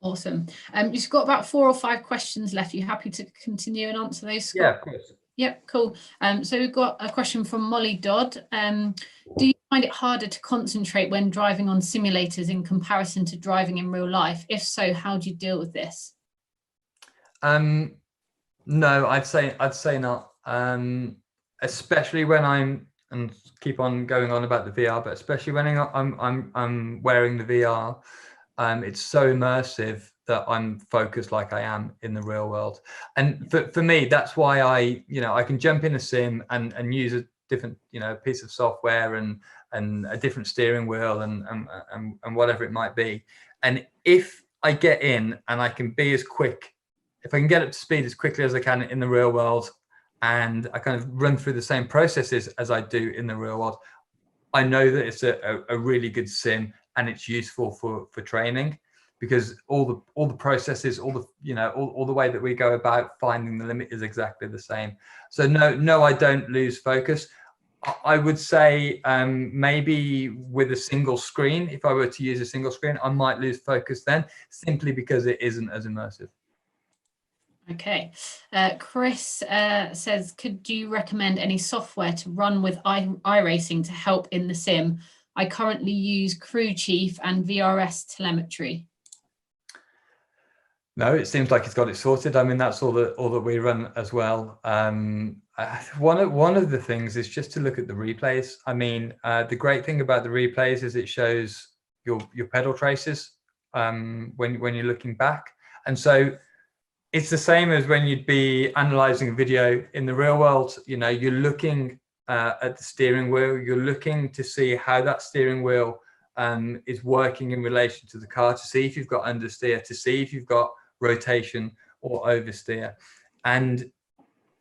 Awesome. You've got about 4 or 5 questions left. Are you happy to continue and answer those, Scott? Yeah, of course. Yep, cool. So we've got a question from Molly Dodd. Do you find it harder to concentrate when driving on simulators in comparison to driving in real life? If so, how do you deal with this? No, I'd say not. Especially when I'm, and keep on going on about the VR, but especially when I'm wearing the VR, it's so immersive that I'm focused like I am in the real world. And for me, that's why I can jump in a sim and use a different, piece of software and a different steering wheel and whatever it might be. And if I get in and I can be as quick, if I can get up to speed as quickly as I can in the real world, and I kind of run through the same processes as I do in the real world, I know that it's a really good sim and it's useful for training, because all the processes, all the way that we go about finding the limit is exactly the same. So no, I don't lose focus. I would say maybe with a single screen, if I were to use a single screen, I might lose focus then, simply because it isn't as immersive. Okay. Chris says, could you recommend any software to run with iRacing to help in the sim? I currently use Crew Chief and VRS telemetry. No, it seems like it's got it sorted. I mean, that's all that we run as well. One of the things is just to look at the replays. I mean, the great thing about the replays is it shows your pedal traces when you're looking back, and so it's the same as when you'd be analyzing a video in the real world. You're looking at the steering wheel. You're looking to see how that steering wheel is working in relation to the car, to see if you've got understeer, to see if you've got rotation or oversteer. And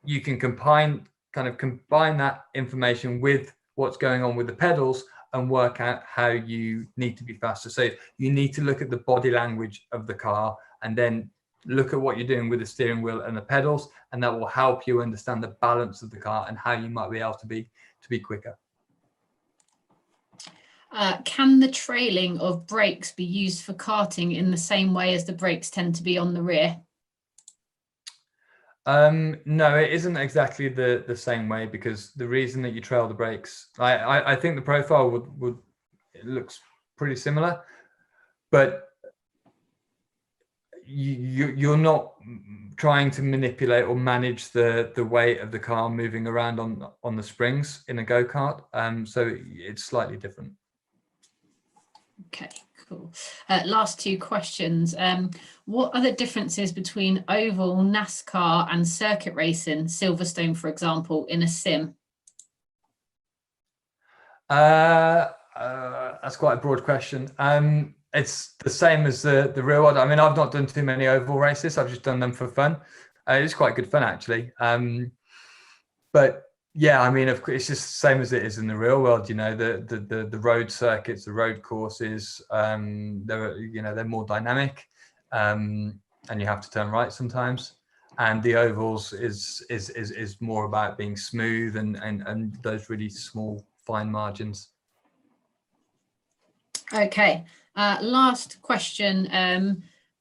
you can combine that information with what's going on with the pedals and work out how you need to be faster. So you need to look at the body language of the car and then look at what you're doing with the steering wheel and the pedals, and that will help you understand the balance of the car and how you might be able to be quicker. Can the trailing of brakes be used for karting in the same way as the brakes tend to be on the rear? No, it isn't exactly the same way, because the reason that you trail the brakes, I think the profile it looks pretty similar, but you're not trying to manipulate or manage the weight of the car moving around on the springs in a go-kart, so it's slightly different. Okay, cool. Last 2 questions. What are the differences between oval, NASCAR and circuit racing, Silverstone for example, in a sim? That's quite a broad question. It's the same as the real world. I mean, I've not done too many oval races. I've just done them for fun. It's quite good fun, actually. But yeah, I mean, of course, it's just the same as it is in the real world. The road circuits, the road courses, they're more dynamic, and you have to turn right sometimes. And the ovals is more about being smooth and those really small, fine margins. Okay. Last question.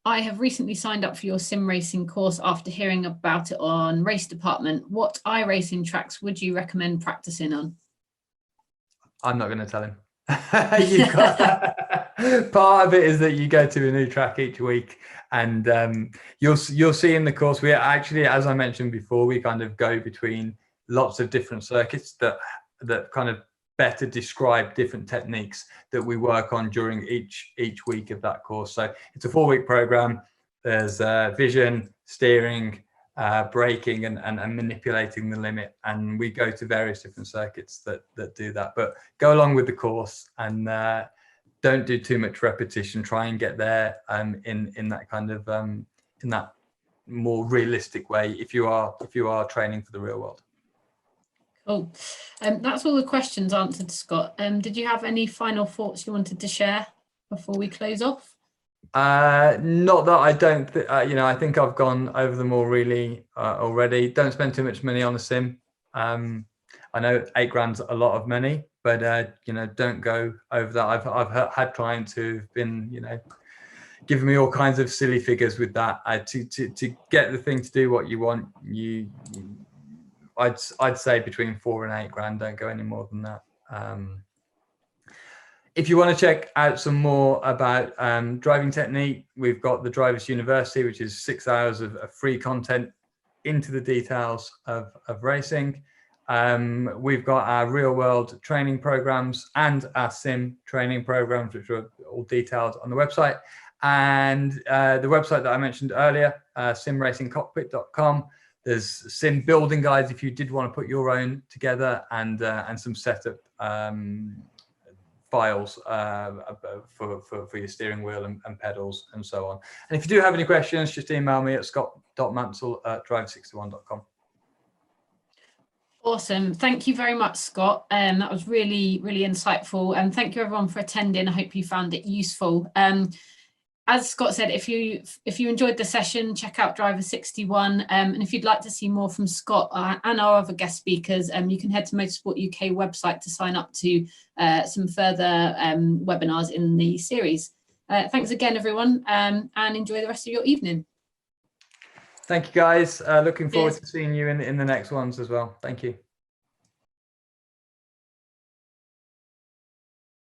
I have recently signed up for your sim racing course after hearing about it on Race Department. What iRacing tracks would you recommend practicing on? I'm not going to tell him. Part of it is that you go to a new track each week, and you'll see in the course, we actually, as I mentioned before, we kind of go between lots of different circuits that kind of better describe different techniques that we work on during each week of that course. So it's a 4-week program. There's vision, steering, braking and manipulating the limit. And we go to various different circuits that do that. But go along with the course and don't do too much repetition. Try and get there in that kind of in that more realistic way if you are training for the real world. Cool. That's all the questions answered, Scott. Did you have any final thoughts you wanted to share before we close off? Not that I don't, I think I've gone over them all really already. Don't spend too much money on a sim. I know £8 a lot of money, but don't go over that. I've had clients who've been, giving me all kinds of silly figures with that. To get the thing to do what you want, I'd say between £4 and £8. Don't go any more than that. If you want to check out some more about driving technique, we've got the Drivers University, which is 6 hours of free content into the details of racing. We've got our real world training programs and our sim training programs, which are all detailed on the website. And the website that I mentioned earlier, simracingcockpit.com. There's sim building guides if you did want to put your own together, and some setup files for your steering wheel and pedals and so on. And if you do have any questions, just email me at scott.mansell@driver61.com. Awesome. Thank you very much, Scott. That was really, really insightful. And thank you everyone for attending. I hope you found it useful. As Scott said, if you enjoyed the session, check out Driver 61. And if you'd like to see more from Scott and our other guest speakers, you can head to Motorsport UK website to sign up to some further webinars in the series. Thanks again, everyone, and enjoy the rest of your evening. Thank you, guys. Looking forward to seeing you in the next ones as well. Thank you.